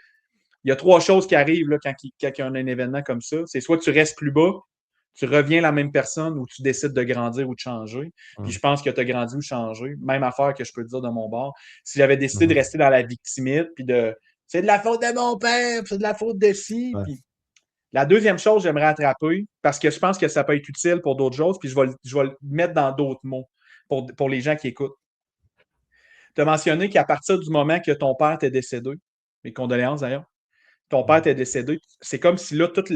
il y a 3 choses qui arrivent là, quand il y a un événement comme ça. C'est soit tu restes plus bas, tu reviens la même personne ou tu décides de grandir ou de changer. Puis je pense que tu as grandi ou changé. Même affaire que je peux te dire de mon bord. Si j'avais décidé de rester dans la victimite, puis c'est de la faute de mon père, c'est de la faute de ci. Puis la deuxième chose, j'aimerais attraper, parce que je pense que ça peut être utile pour d'autres choses, puis je vais le mettre dans d'autres mots pour les gens qui écoutent. Tu as mentionné qu'à partir du moment que ton père t'est décédé, mes condoléances d'ailleurs, ton père t'est décédé, c'est comme si là, toute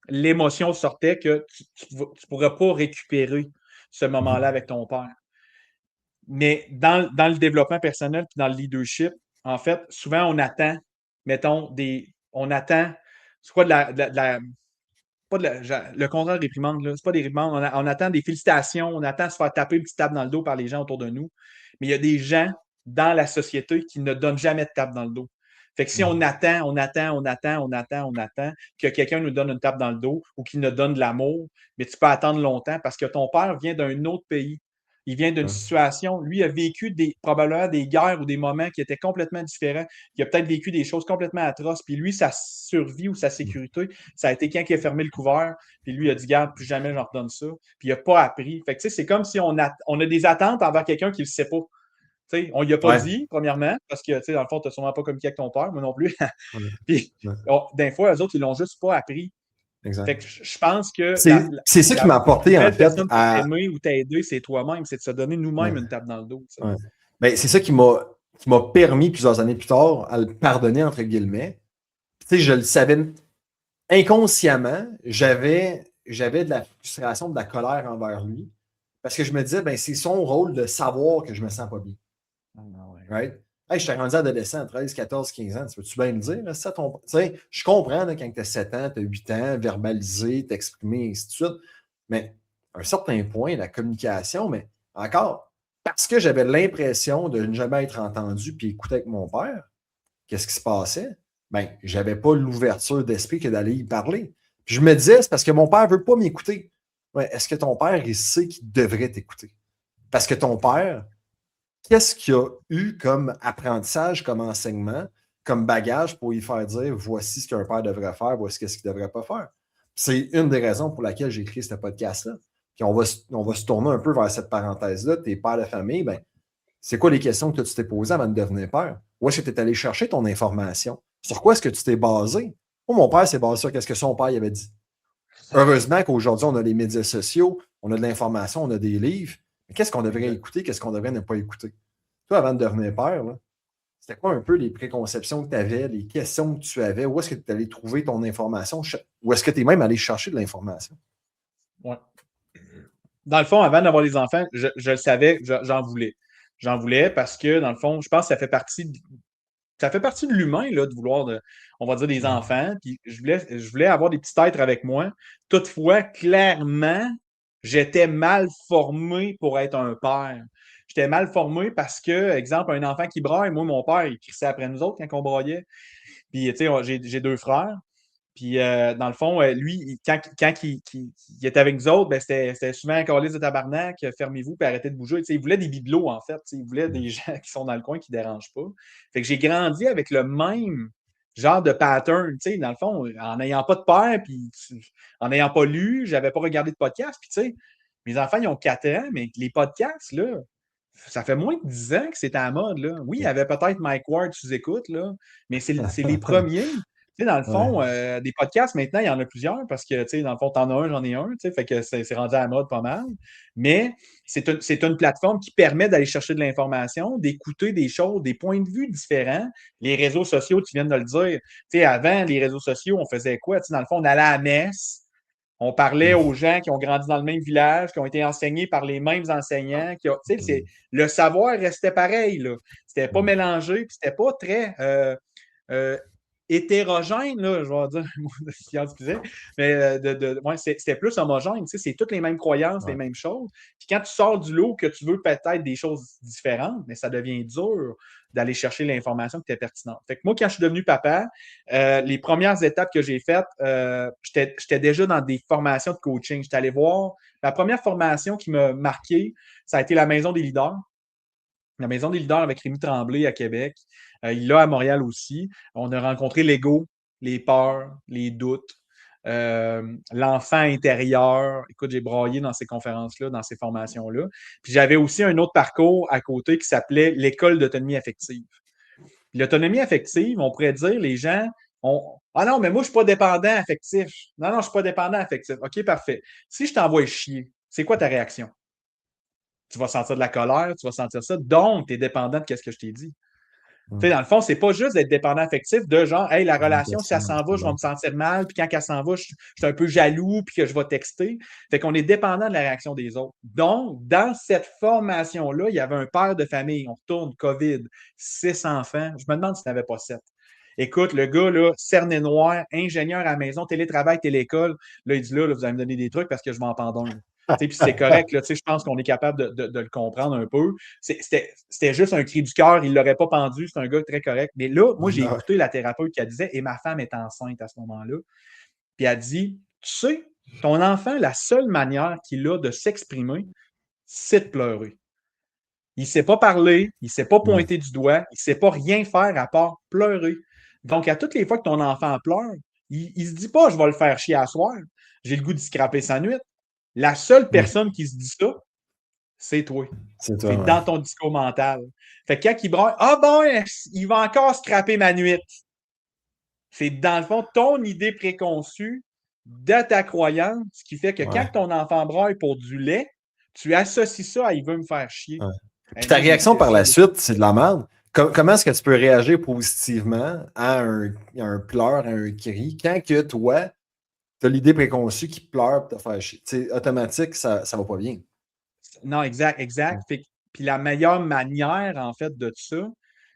l'émotion sortait que tu ne pourrais pas récupérer ce moment-là avec ton père. Mais dans le développement personnel et dans le leadership, en fait, souvent, on attend, mettons, on attend, c'est quoi pas le contraire de réprimande, là, c'est pas des réprimandes, on attend des félicitations, on attend se faire taper une petite tape dans le dos par les gens autour de nous. Mais il y a des gens dans la société qui ne donnent jamais de tape dans le dos. Fait que si on attend que quelqu'un nous donne une tape dans le dos ou qu'il nous donne de l'amour, mais tu peux attendre longtemps parce que ton père vient d'un autre pays. Il vient d'une situation, lui a vécu probablement des guerres ou des moments qui étaient complètement différents. Il a peut-être vécu des choses complètement atroces. Puis lui, sa survie ou sa sécurité, ça a été quand il a fermé le couvert. Puis lui, il a dit, garde, plus jamais j'en redonne ça. Puis il n'a pas appris. Fait que tu sais, c'est comme si on a des attentes envers quelqu'un qui ne le sait pas. T'sais, on ne lui a pas Ouais. dit, premièrement, parce que, dans le fond, tu n'as sûrement pas communiqué avec ton père, moi non plus. Ouais. Puis, Ouais. des fois, eux autres, ils l'ont juste pas appris. Fait Exact. que je pense que C'est ça qui m'a la plus apporté, en belle fait, personne pour t'aimer ou t'aider, c'est toi-même. C'est de se donner nous-mêmes une tape dans le dos. Ouais. Ben, c'est ça qui m'a permis, plusieurs années plus tard, à le pardonner, entre guillemets. Tu sais, je le savais inconsciemment, j'avais de la frustration, de la colère envers lui, parce que je me disais, ben, c'est son rôle de savoir que je me sens pas bien. Ah, ouais. Right? Hey, je suis rendu adolescent, 13, 14, 15 ans. Tu peux-tu bien le dire? Ça, tu sais, je comprends là, quand tu as 7 ans, tu as 8 ans, verbaliser, t'exprimer, ainsi de suite. Mais à un certain point, la communication, mais encore, parce que j'avais l'impression de ne jamais être entendu puis écouter avec mon père, qu'est-ce qui se passait? Ben, j'avais pas l'ouverture d'esprit que d'aller y parler. Puis je me disais, c'est parce que mon père ne veut pas m'écouter. Ouais, est-ce que ton père, il sait qu'il devrait t'écouter? Parce que ton père, qu'est-ce qu'il a eu comme apprentissage, comme enseignement, comme bagage pour lui faire dire voici ce qu'un père devrait faire, voici ce qu'il ne devrait pas faire. C'est une des raisons pour laquelle j'ai écrit ce podcast-là. Puis on va se tourner un peu vers cette parenthèse-là. Tes pères de famille, ben, c'est quoi les questions que tu t'es posées avant de devenir père? Où est-ce que tu es allé chercher ton information? Sur quoi est-ce que tu t'es basé? Moi, mon père s'est basé sur ce que son père avait dit. Heureusement qu'aujourd'hui, on a les médias sociaux, on a de l'information, on a des livres. Mais qu'est-ce qu'on devrait écouter? Qu'est-ce qu'on devrait ne pas écouter? Toi, avant de devenir père, c'était quoi un peu les préconceptions que tu avais, les questions que tu avais? Où est-ce que tu es allé trouver ton information? Ou est-ce que tu es même allé chercher de l'information? Ouais. Dans le fond, avant d'avoir les enfants, je le savais, j'en voulais. J'en voulais parce que, dans le fond, je pense que ça fait partie de l'humain, là, de vouloir, on va dire, des enfants. Puis je voulais avoir des petits êtres avec moi. Toutefois, clairement, j'étais mal formé pour être un père. J'étais mal formé parce que, exemple, un enfant qui braille, moi, mon père, il crissait après nous autres quand on braillait. Puis, tu sais, j'ai deux frères. Puis, dans le fond, lui, quand il était avec nous autres, ben, c'était souvent un calice de tabarnak, fermez-vous puis arrêtez de bouger. Tu sais, il voulait des bibelots, en fait. Tu sais, il voulait des gens qui sont dans le coin qui ne dérangent pas. Fait que j'ai grandi avec le même genre de pattern, tu sais, dans le fond, en n'ayant pas de père, puis en n'ayant pas lu, j'avais pas regardé de podcast. Puis, tu sais, mes enfants, ils ont 4 ans, mais les podcasts, là, ça fait moins de 10 ans que c'est à la mode, là. Oui, il y avait peut-être Mike Ward sous écoute, là, mais c'est les premiers. Tu sais, dans le Ouais. fond, des podcasts, maintenant, il y en a plusieurs parce que, tu sais, dans le fond, t'en as un, j'en ai un, tu sais, fait que c'est rendu à la mode pas mal. Mais c'est une plateforme qui permet d'aller chercher de l'information, d'écouter des choses, des points de vue différents. Les réseaux sociaux, tu viens de le dire. Tu sais, avant, les réseaux sociaux, on faisait quoi? Tu sais, dans le fond, on allait à la messe. On parlait aux gens qui ont grandi dans le même village, qui ont été enseignés par les mêmes enseignants. Le savoir restait pareil. Là. C'était pas mélangé, puis c'était pas très euh, hétérogène, là, je vais dire un mot de science disait, mais ouais, c'était plus homogène. C'est toutes les mêmes croyances, les Ouais. mêmes choses. Puis quand tu sors du lot, que tu veux peut-être des choses différentes, mais ça devient dur d'aller chercher l'information qui était pertinente. Fait que moi, quand je suis devenu papa, les premières étapes que j'ai faites, j'étais déjà dans des formations de coaching. J'étais allé voir. La première formation qui m'a marqué, ça a été la Maison des leaders. La Maison des leaders avec Rémi Tremblay à Québec. Il l'a à Montréal aussi. On a rencontré l'ego, les peurs, les doutes, l'enfant intérieur. Écoute, j'ai braillé dans ces conférences-là, dans ces formations-là. Puis j'avais aussi un autre parcours à côté qui s'appelait l'école d'autonomie affective. L'autonomie affective, on pourrait dire, les gens ah non, mais moi, je ne suis pas dépendant affectif. Non, non, je ne suis pas dépendant affectif. OK, parfait. Si je t'envoie chier, c'est quoi ta réaction? Tu vas sentir de la colère, tu vas sentir ça. Donc, tu es dépendant de ce que je t'ai dit. Tu sais, dans le fond, c'est pas juste d'être dépendant affectif de genre, hey, la relation, si elle s'en va, je vais me sentir mal, puis quand elle s'en va, je suis un peu jaloux, puis que je vais texter. Fait qu'on est dépendant de la réaction des autres. Donc, dans cette formation-là, il y avait un père de famille, on retourne, COVID, 6 enfants. Je me demande s'il n'avait pas 7. Écoute, le gars, là, cerné noir, ingénieur à la maison, télétravail, télécole, là, il dit là, vous allez me donner des trucs parce que je m'en pends d'un. Puis c'est correct, là, je pense qu'on est capable de le comprendre un peu. C'était juste un cri du cœur, il ne l'aurait pas pendu, c'est un gars très correct. Mais là, moi, j'ai écouté la thérapeute qui disait, et ma femme est enceinte à ce moment-là, puis elle dit, tu sais, ton enfant, la seule manière qu'il a de s'exprimer, c'est de pleurer. Il ne sait pas parler, il ne sait pas Mm. pointer du doigt, il ne sait pas rien faire à part pleurer. Donc, à toutes les fois que ton enfant pleure, il ne se dit pas je vais le faire chier à soir, j'ai le goût de scraper sa nuit. La seule Mm. personne qui se dit ça, c'est toi. C'est C'est toi, ouais. dans ton discours mental. Fait que quand il braille, ah bon, il va encore scraper ma nuit. C'est dans le fond ton idée préconçue de ta croyance qui fait que quand Ouais. ton enfant braille pour du lait, tu associes ça à il veut me faire chier. Ouais. Hey, Puis ta moi, je réaction déteste par ça. la suite, c'est de la merde. Comment est-ce que tu peux réagir positivement à un pleur, à un cri, quand que toi, tu as l'idée préconçue qui pleure pour te faire chier? Tu sais, automatique, ça va pas bien. Non, exact, Mm. exact. Puis la meilleure manière, en fait, de ça,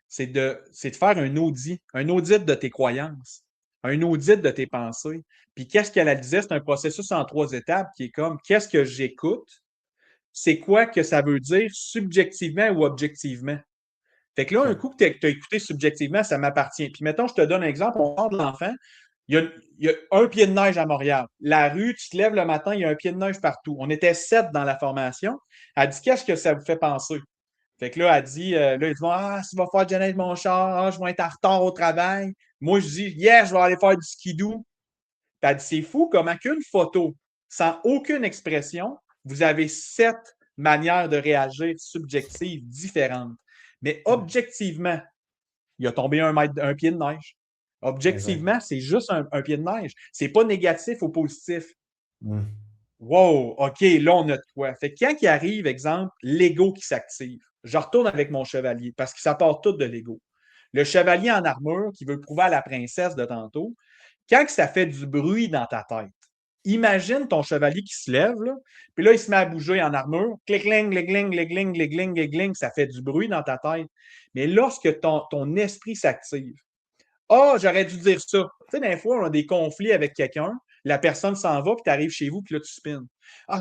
c'est de faire un audit de tes croyances, un audit de tes pensées. Puis qu'est-ce qu'elle disait? C'est un processus en 3 étapes qui est comme qu'est-ce que j'écoute? C'est quoi que ça veut dire subjectivement ou objectivement? Fait que là, un OK. coup que tu as écouté subjectivement, ça m'appartient. Puis mettons, je te donne un exemple, on parle de l'enfant, il y a un pied de neige à Montréal. La rue, tu te lèves le matin, il y a un pied de neige partout. On était 7 dans la formation. Elle dit qu'est-ce que ça vous fait penser? Fait que là, elle dit, là, ils disent ah, ça va faire Janet mon char, ah, je vais être en retard au travail. Moi, je dis, yes, je vais aller faire du skidoo. Puis elle dit, c'est fou comment qu'une photo, sans aucune expression, vous avez 7 manières de réagir subjectives différentes. Mais objectivement, il a tombé un pied de neige. Exact. Objectivement, c'est juste un pied de neige. C'est pas négatif ou positif. Mm. Wow, OK, là, on a de quoi. Fait que quand il arrive, exemple, l'ego qui s'active, je retourne avec mon chevalier parce que ça part tout de l'ego. Le chevalier en armure qui veut prouver à la princesse de tantôt, quand ça fait du bruit dans ta tête, imagine ton chevalier qui se lève, là, puis là, il se met à bouger en armure. Clic-cling, clic-cling, clic-cling, clic-cling, clic-cling, ça fait du bruit dans ta tête. Mais lorsque ton esprit s'active, ah, j'aurais dû dire ça. Tu sais, des fois, on a des conflits avec quelqu'un, la personne s'en va, puis tu arrives chez vous, puis là, tu spins. Ah,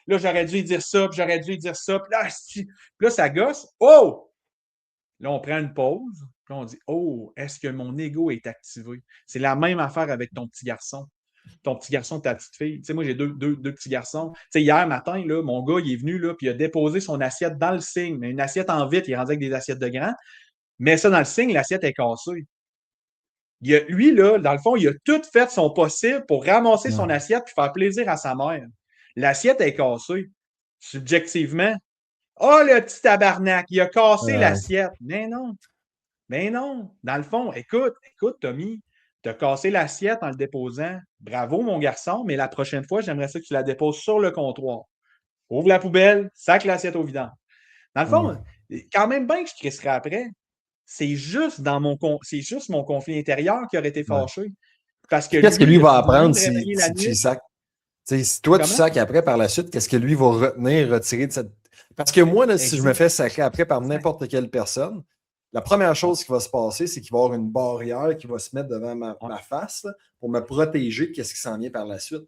là, j'aurais dû lui dire ça, puis j'aurais dû lui dire ça, puis là, ça gosse. Oh! Là, on prend une pause, puis là, on dit, oh, est-ce que mon ego est activé? C'est la même affaire avec ton petit garçon. Ton petit garçon, ta petite fille. Tu sais, moi, j'ai deux petits garçons. Tu sais, hier matin, là, mon gars, il est venu, là, puis il a déposé son assiette dans le signe, mais une assiette en vitre, il est rendu avec des assiettes de grands. Mais ça dans le signe, l'assiette est cassée. Lui, là, dans le fond, il a tout fait son possible pour ramasser son Ouais. assiette et faire plaisir à sa mère. L'assiette est cassée. Subjectivement, oh, le petit tabarnak, il a cassé Ouais. l'assiette. Mais non, mais non. Dans le fond, écoute, Tommy, tu as cassé l'assiette en le déposant. Bravo, mon garçon, mais la prochaine fois, j'aimerais ça que tu la déposes sur le comptoir. Ouvre la poubelle, sac l'assiette au vidange. Dans le fond, Mm. quand même bien que je crisserais après, c'est juste mon conflit intérieur qui aurait été Ouais. fâché. Parce que Puis qu'est-ce que lui, lui il va a-tu besoin apprendre de réveiller la si tu nuit? y sacs? Tu sais, si toi, tu Comment? sacs après par la suite, qu'est-ce que lui va retenir, retirer de cette. Parce que moi, là, si je me Exact. fais sacrer après par n'importe quelle personne, la première chose qui va se passer, c'est qu'il va y avoir une barrière qui va se mettre devant Ouais, ma face là, pour me protéger de ce qui s'en vient par la suite.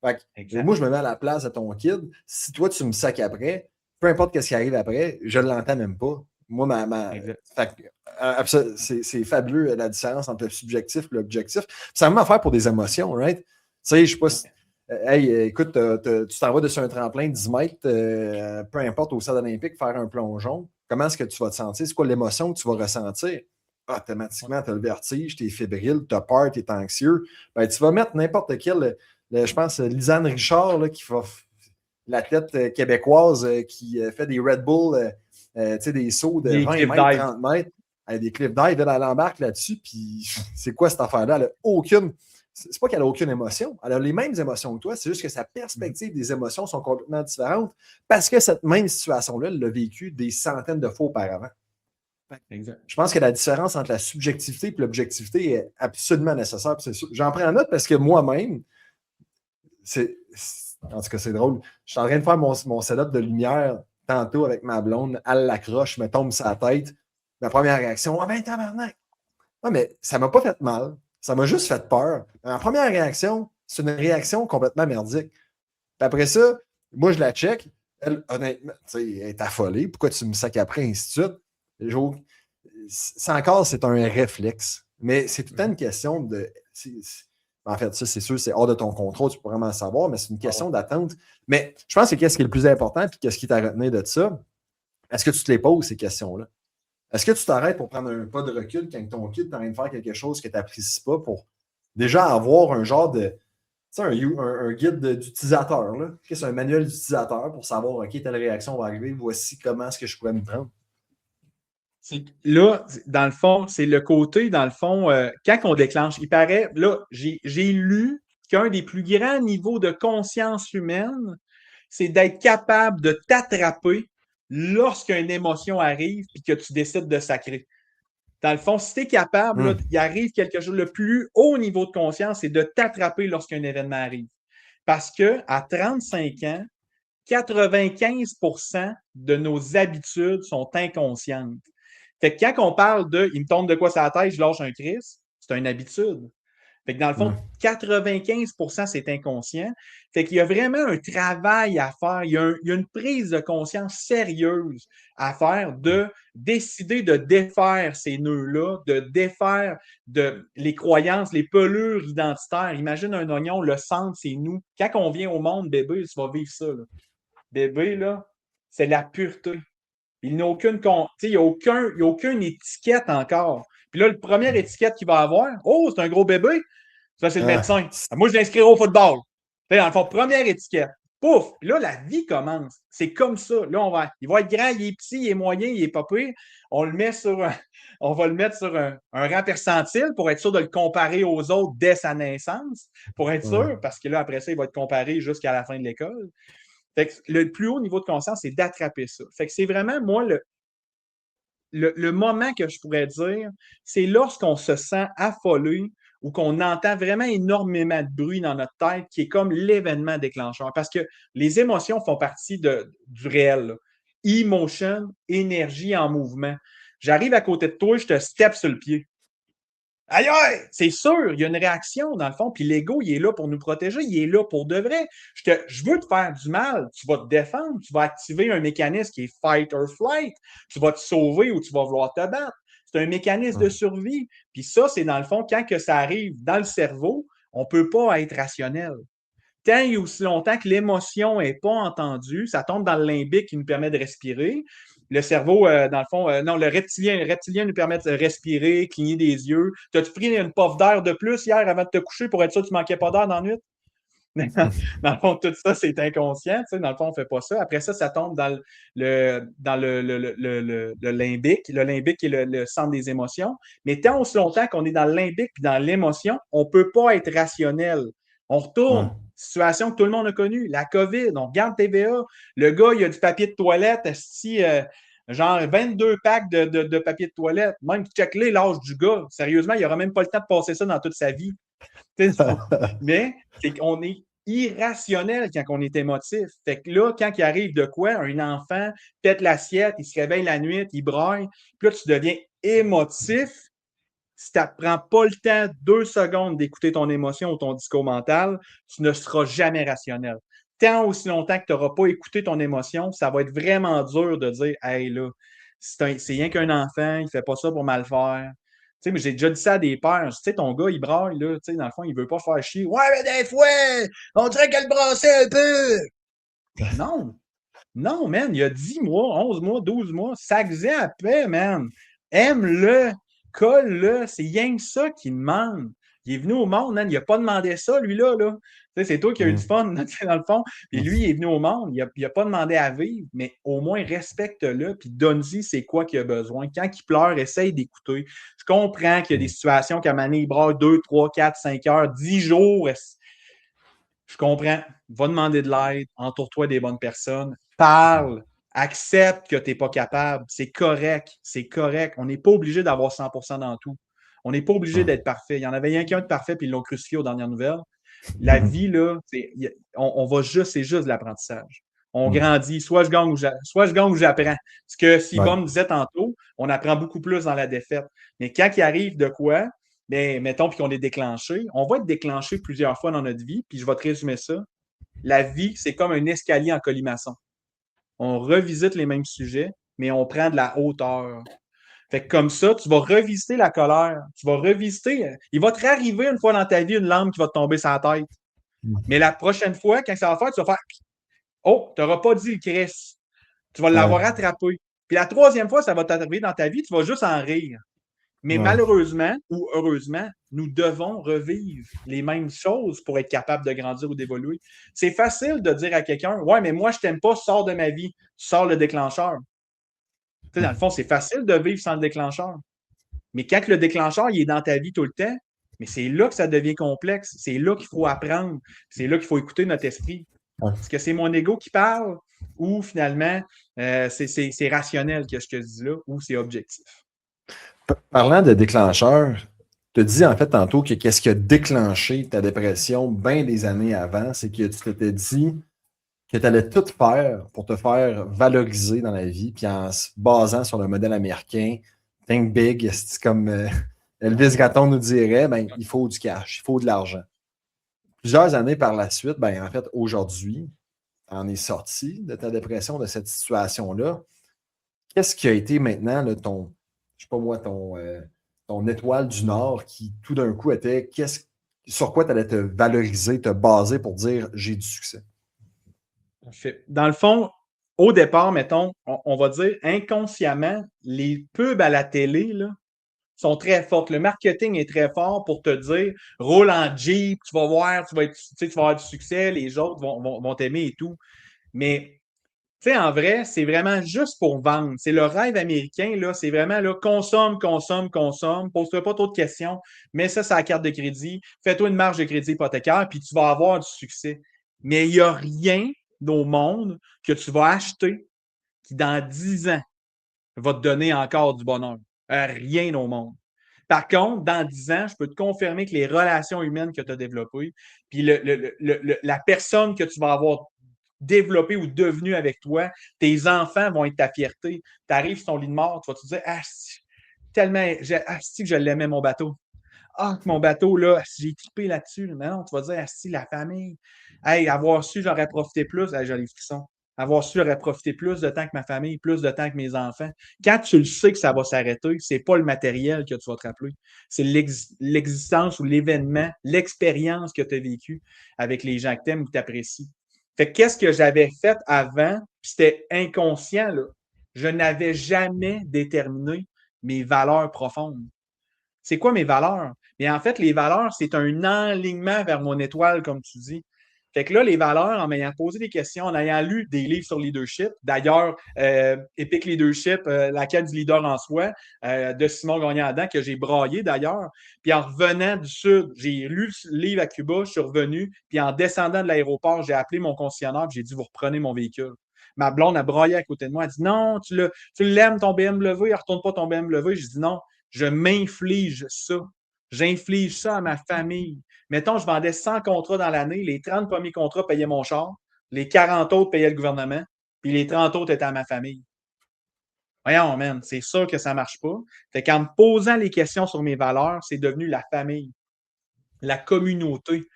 Fait que, exact. moi, je me mets à la place de ton kid. Si toi, tu me sacs après, peu importe ce qui arrive après, je ne l'entends même pas. Moi, Exact. fait que, c'est fabuleux la différence entre le subjectif et l'objectif. C'est la même affaire pour des émotions, right? Tu sais, je sais pas si. Ouais. Hey, écoute, tu t'en vas dessus un tremplin de 10 mètres, peu importe au stade olympique, faire un plongeon. Comment est-ce que tu vas te sentir? C'est quoi l'émotion que tu vas ressentir? Ouais. Automatiquement, tu as le vertige, tu es fébrile, tu as peur, tu es anxieux. Ben, tu vas mettre n'importe quel, je pense, Lisanne Richard, là, qui fait la tête québécoise, qui fait des Red Bull, des sauts de Des 20 cliff mètres, dive. 30 mètres, des cliff dive, elle embarque là-dessus. Puis c'est quoi cette affaire-là? Elle a aucune. C'est pas qu'elle n'a aucune émotion. Elle a les mêmes émotions que toi. C'est juste que sa perspective des émotions sont complètement différentes parce que cette même situation-là, elle l'a vécue des centaines de fois auparavant. Exact. Je pense que la différence entre la subjectivité et l'objectivité est absolument nécessaire. J'en prends note parce que moi-même, en tout cas, c'est drôle. Je suis en train de faire mon setup de lumière tantôt avec ma blonde. Elle l'accroche, je me tombe sur la tête. Ma première réaction, ah ben tabarnak! Ah, mais ça m'a pas fait mal. Ça m'a juste fait peur. Ma première réaction, c'est une réaction complètement merdique. Puis après ça, moi, je la check. Elle, honnêtement, elle est affolée. Pourquoi tu me sacs après, ainsi de suite? C'est encore, c'est un réflexe. Mais c'est tout le temps une question de. En fait, ça, c'est sûr, c'est hors de ton contrôle, tu peux vraiment le savoir, mais c'est une question d'attente. Mais je pense que qu'est-ce qui est le plus important, puis qu'est-ce qui t'a retenu de ça? Est-ce que tu te les poses, ces questions-là? Est-ce que tu t'arrêtes pour prendre un pas de recul quand ton kid est en train de faire quelque chose que tu n'apprécies pas pour déjà avoir un genre de. Tu sais, un guide d'utilisateur, là. C'est un manuel d'utilisateur pour savoir, OK, telle réaction va arriver, voici comment est-ce que je pourrais me prendre. Là, dans le fond, c'est le côté, dans le fond, quand on déclenche, il paraît, là, j'ai lu qu'un des plus grands niveaux de conscience humaine, c'est d'être capable de t'attraper lorsqu'une émotion arrive et que tu décides de sacrer. Dans le fond, si tu es capable, là, il arrive quelque chose, le plus haut niveau de conscience, c'est de t'attraper lorsqu'un événement arrive. Parce que à 35 ans, 95% de nos habitudes sont inconscientes. Fait que quand on parle de il me tombe de quoi sur la tête, je lâche un crise, c'est une habitude. Fait que dans le fond, 95% c'est inconscient. Fait qu'il y a vraiment un travail à faire. Il y a une prise de conscience sérieuse à faire de décider de défaire ces nœuds-là, de défaire les croyances, les pelures identitaires. Imagine un oignon, le centre, c'est nous. Quand on vient au monde, bébé, tu vas vivre ça. Là. Bébé, là, c'est la pureté. Il n'y a aucune, il y a aucune étiquette encore. Puis là, le premier étiquette qu'il va avoir, oh, c'est un gros bébé. Ça, c'est le médecin. Moi, je l'inscrirai au football. Dans le fond, première étiquette. Pouf! Puis là, la vie commence. C'est comme ça. Là, il va être grand, il est petit, il est moyen, il est pas pire. On va le mettre sur un rang percentile pour être sûr de le comparer aux autres dès sa naissance. Pour être sûr, parce que là, après ça, il va être comparé jusqu'à la fin de l'école. Fait que le plus haut niveau de conscience, c'est d'attraper ça. Fait que c'est vraiment, moi, le moment que je pourrais dire, c'est lorsqu'on se sent affolé ou qu'on entend vraiment énormément de bruit dans notre tête qui est comme l'événement déclencheur. Parce que les émotions font partie du réel. Là. Emotion, énergie en mouvement. J'arrive à côté de toi, je te step sur le pied. Aïe, aïe! C'est sûr, il y a une réaction dans le fond, puis l'ego, il est là pour nous protéger, il est là pour de vrai. Je veux te faire du mal, tu vas te défendre, tu vas activer un mécanisme qui est fight or flight, tu vas te sauver ou tu vas vouloir te battre. C'est un mécanisme de survie. Puis ça, c'est dans le fond, quand que ça arrive dans le cerveau, on ne peut pas être rationnel. Tant et aussi longtemps que l'émotion n'est pas entendue, ça tombe dans le limbique qui nous permet de respirer. Le cerveau, dans le fond, non, le reptilien nous permet de respirer, cligner des yeux. T'as-tu pris une puff d'air de plus hier avant de te coucher pour être sûr que tu ne manquais pas d'air dans la nuit? Dans le fond, tout ça, c'est inconscient. Tu sais, dans le fond, on ne fait pas ça. Après ça, ça tombe dans le limbique. Le limbique est le centre des émotions. Mais tant aussi longtemps qu'on est dans le limbique et dans l'émotion, on ne peut pas être rationnel. On retourne. Situation que tout le monde a connue. La COVID, on regarde TVA. Le gars, il a du papier de toilette, genre 22 packs de papier de toilette. Même check-les l'âge du gars. Sérieusement, il n'aura même pas le temps de passer ça dans toute sa vie. Mais c'est qu'on est irrationnel quand on est émotif. Fait que là, quand il arrive de quoi, un enfant pète l'assiette, il se réveille la nuit, il braille, puis là, tu deviens émotif. Si tu ne prends pas le temps, 2 secondes d'écouter ton émotion ou ton discours mental, tu ne seras jamais rationnel. Tant aussi longtemps que tu n'auras pas écouté ton émotion, ça va être vraiment dur de dire hey là, c'est rien qu'un enfant, il ne fait pas ça pour mal faire. Tu sais, mais j'ai déjà dit ça à des pères. Tu sais, ton gars, il braille, là, tu sais, dans le fond, il veut pas faire chier. Ouais, mais des fois, on dirait qu'elle brassait un peu. Non. Non, man, il y a 10 mois, 11 mois, 12 mois, ça faisait à paix, man. Aime-le, colle-le, c'est rien que ça qu'il demande. Il est venu au monde, man, il n'a pas demandé ça, lui-là. Là. C'est toi qui as eu du fun, là, dans le fond. Puis lui, il est venu au monde, il n'a pas demandé à vivre, mais au moins respecte-le, puis donne-y c'est quoi qu'il a besoin. Quand il pleure, essaye d'écouter. Je comprends qu'il y a des situations qu'à Mané, il braille 2, 3, 4, 5 heures, 10 jours. Je comprends. Va demander de l'aide, entoure-toi des bonnes personnes, parle, accepte que tu n'es pas capable. C'est correct, c'est correct. On n'est pas obligé d'avoir 100% dans tout. On n'est pas obligé d'être parfait. Il y en avait rien qu'un de parfait, puis ils l'ont crucifié aux dernières nouvelles. La vie, là, on va juste, c'est juste de l'apprentissage. On grandit, soit je gagne ou j'apprends. Ce que Sibon disait tantôt, on apprend beaucoup plus dans la défaite. Mais quand il arrive de quoi, bien, mettons, puis qu'on est déclenché, on va être déclenché plusieurs fois dans notre vie, puis je vais te résumer ça. La vie, c'est comme un escalier en colimaçon. On revisite les mêmes sujets, mais on prend de la hauteur. Fait que comme ça, tu vas revisiter la colère. Tu vas revisiter. Il va te réarriver une fois dans ta vie une lampe qui va te tomber sur la tête. Mais la prochaine fois, quand ça va faire, tu vas faire oh, tu n'auras pas dit le Christ. Tu vas Ouais, l'avoir attrapé. Puis la troisième fois, ça va t'arriver dans ta vie, tu vas juste en rire. Mais ouais. malheureusement ou heureusement, nous devons revivre les mêmes choses pour être capable de grandir ou d'évoluer. C'est facile de dire à quelqu'un ouais, mais moi, je t'aime pas, sors de ma vie, sors le déclencheur. Tu sais, dans le fond, c'est facile de vivre sans le déclencheur. Mais quand le déclencheur il est dans ta vie tout le temps, mais c'est là que ça devient complexe. C'est là qu'il faut apprendre. C'est là qu'il faut écouter notre esprit. Ouais. Est-ce que c'est mon ego qui parle ou finalement c'est rationnel que je te dis là ou c'est objectif? Parlant de déclencheur, tu te dis en fait tantôt que qu'est-ce qui a déclenché ta dépression bien des années avant, c'est que tu t'étais dit que tu allais tout faire pour te faire valoriser dans la vie, puis en se basant sur le modèle américain, think big, c'est comme Elvis Gratton nous dirait, ben, il faut du cash, il faut de l'argent. Plusieurs années par la suite, ben, en fait, aujourd'hui, en est sorti de ta dépression, de cette situation-là. Qu'est-ce qui a été maintenant là, ton, je sais pas moi, ton étoile du Nord qui tout d'un coup était sur quoi tu allais te valoriser, te baser pour dire j'ai du succès? Dans le fond, au départ, mettons, on va dire inconsciemment, les pubs à la télé là, sont très fortes. Le marketing est très fort pour te dire roule en Jeep, tu vas voir, tu vas avoir du succès, les autres vont t'aimer et tout. Mais tu sais, en vrai, c'est vraiment juste pour vendre. C'est le rêve américain, là. C'est vraiment là, consomme, consomme, consomme. Pose-toi pas trop de questions. Mets ça sur la carte de crédit. Fais-toi une marge de crédit hypothécaire, puis tu vas avoir du succès. Mais il n'y a rien au monde que tu vas acheter qui, dans 10 ans, va te donner encore du bonheur. Rien au monde. Par contre, dans 10 ans, je peux te confirmer que les relations humaines que tu as développées, puis la personne que tu vas avoir développée ou devenue avec toi, tes enfants vont être ta fierté. Tu arrives sur ton lit de mort, tu vas te dire ah, tellement, que je l'aimais mon bateau. Ah, mon bateau, là, j'ai trippé là-dessus. Mais non, tu vas dire, ah, si, la famille. Hey, avoir su, j'aurais profité plus. Hey, j'ai les frissons. Avoir su, j'aurais profité plus de temps que ma famille, plus de temps que mes enfants. Quand tu le sais que ça va s'arrêter, c'est pas le matériel que tu vas te rappeler. C'est l'existence ou l'événement, l'expérience que tu as vécue avec les gens que tu aimes ou que tu apprécies. Fait que qu'est-ce que j'avais fait avant? C'était inconscient, là. Je n'avais jamais déterminé mes valeurs profondes. C'est quoi mes valeurs? Mais en fait, les valeurs, c'est un enlignement vers mon étoile, comme tu dis. Fait que là, les valeurs, en m'ayant posé des questions, en ayant lu des livres sur leadership, d'ailleurs, Epic Leadership, la quête du leader en soi, de Simon Gagnon-Adam, que j'ai braillé d'ailleurs. Puis en revenant du Sud, j'ai lu le livre à Cuba, je suis revenu, puis en descendant de l'aéroport, j'ai appelé mon concessionnaire, j'ai dit, vous reprenez mon véhicule. Ma blonde a braillé à côté de moi, elle a dit, non, tu l'aimes ton BMW, il ne retourne pas ton BMW. J'ai dit, non, je m'inflige ça. J'inflige ça à ma famille. Mettons, je vendais 100 contrats dans l'année. Les 30 premiers contrats payaient mon char. Les 40 autres payaient le gouvernement. Puis les 30 autres étaient à ma famille. Voyons, man, c'est sûr que ça ne marche pas. Fait qu'en me posant les questions sur mes valeurs, c'est devenu la famille, la communauté,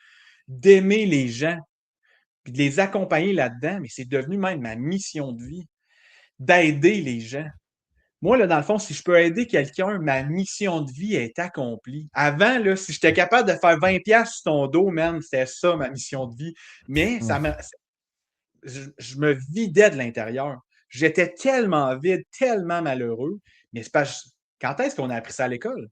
d'aimer les gens, puis de les accompagner là-dedans. Mais c'est devenu même ma mission de vie, d'aider les gens. Moi, là, dans le fond, si je peux aider quelqu'un, ma mission de vie est accomplie. Avant, là, si j'étais capable de faire 20$ sur ton dos, man, c'était ça ma mission de vie. Mais je me vidais de l'intérieur. J'étais tellement vide, tellement malheureux. Mais c'est pas. Quand est-ce qu'on a appris ça à l'école?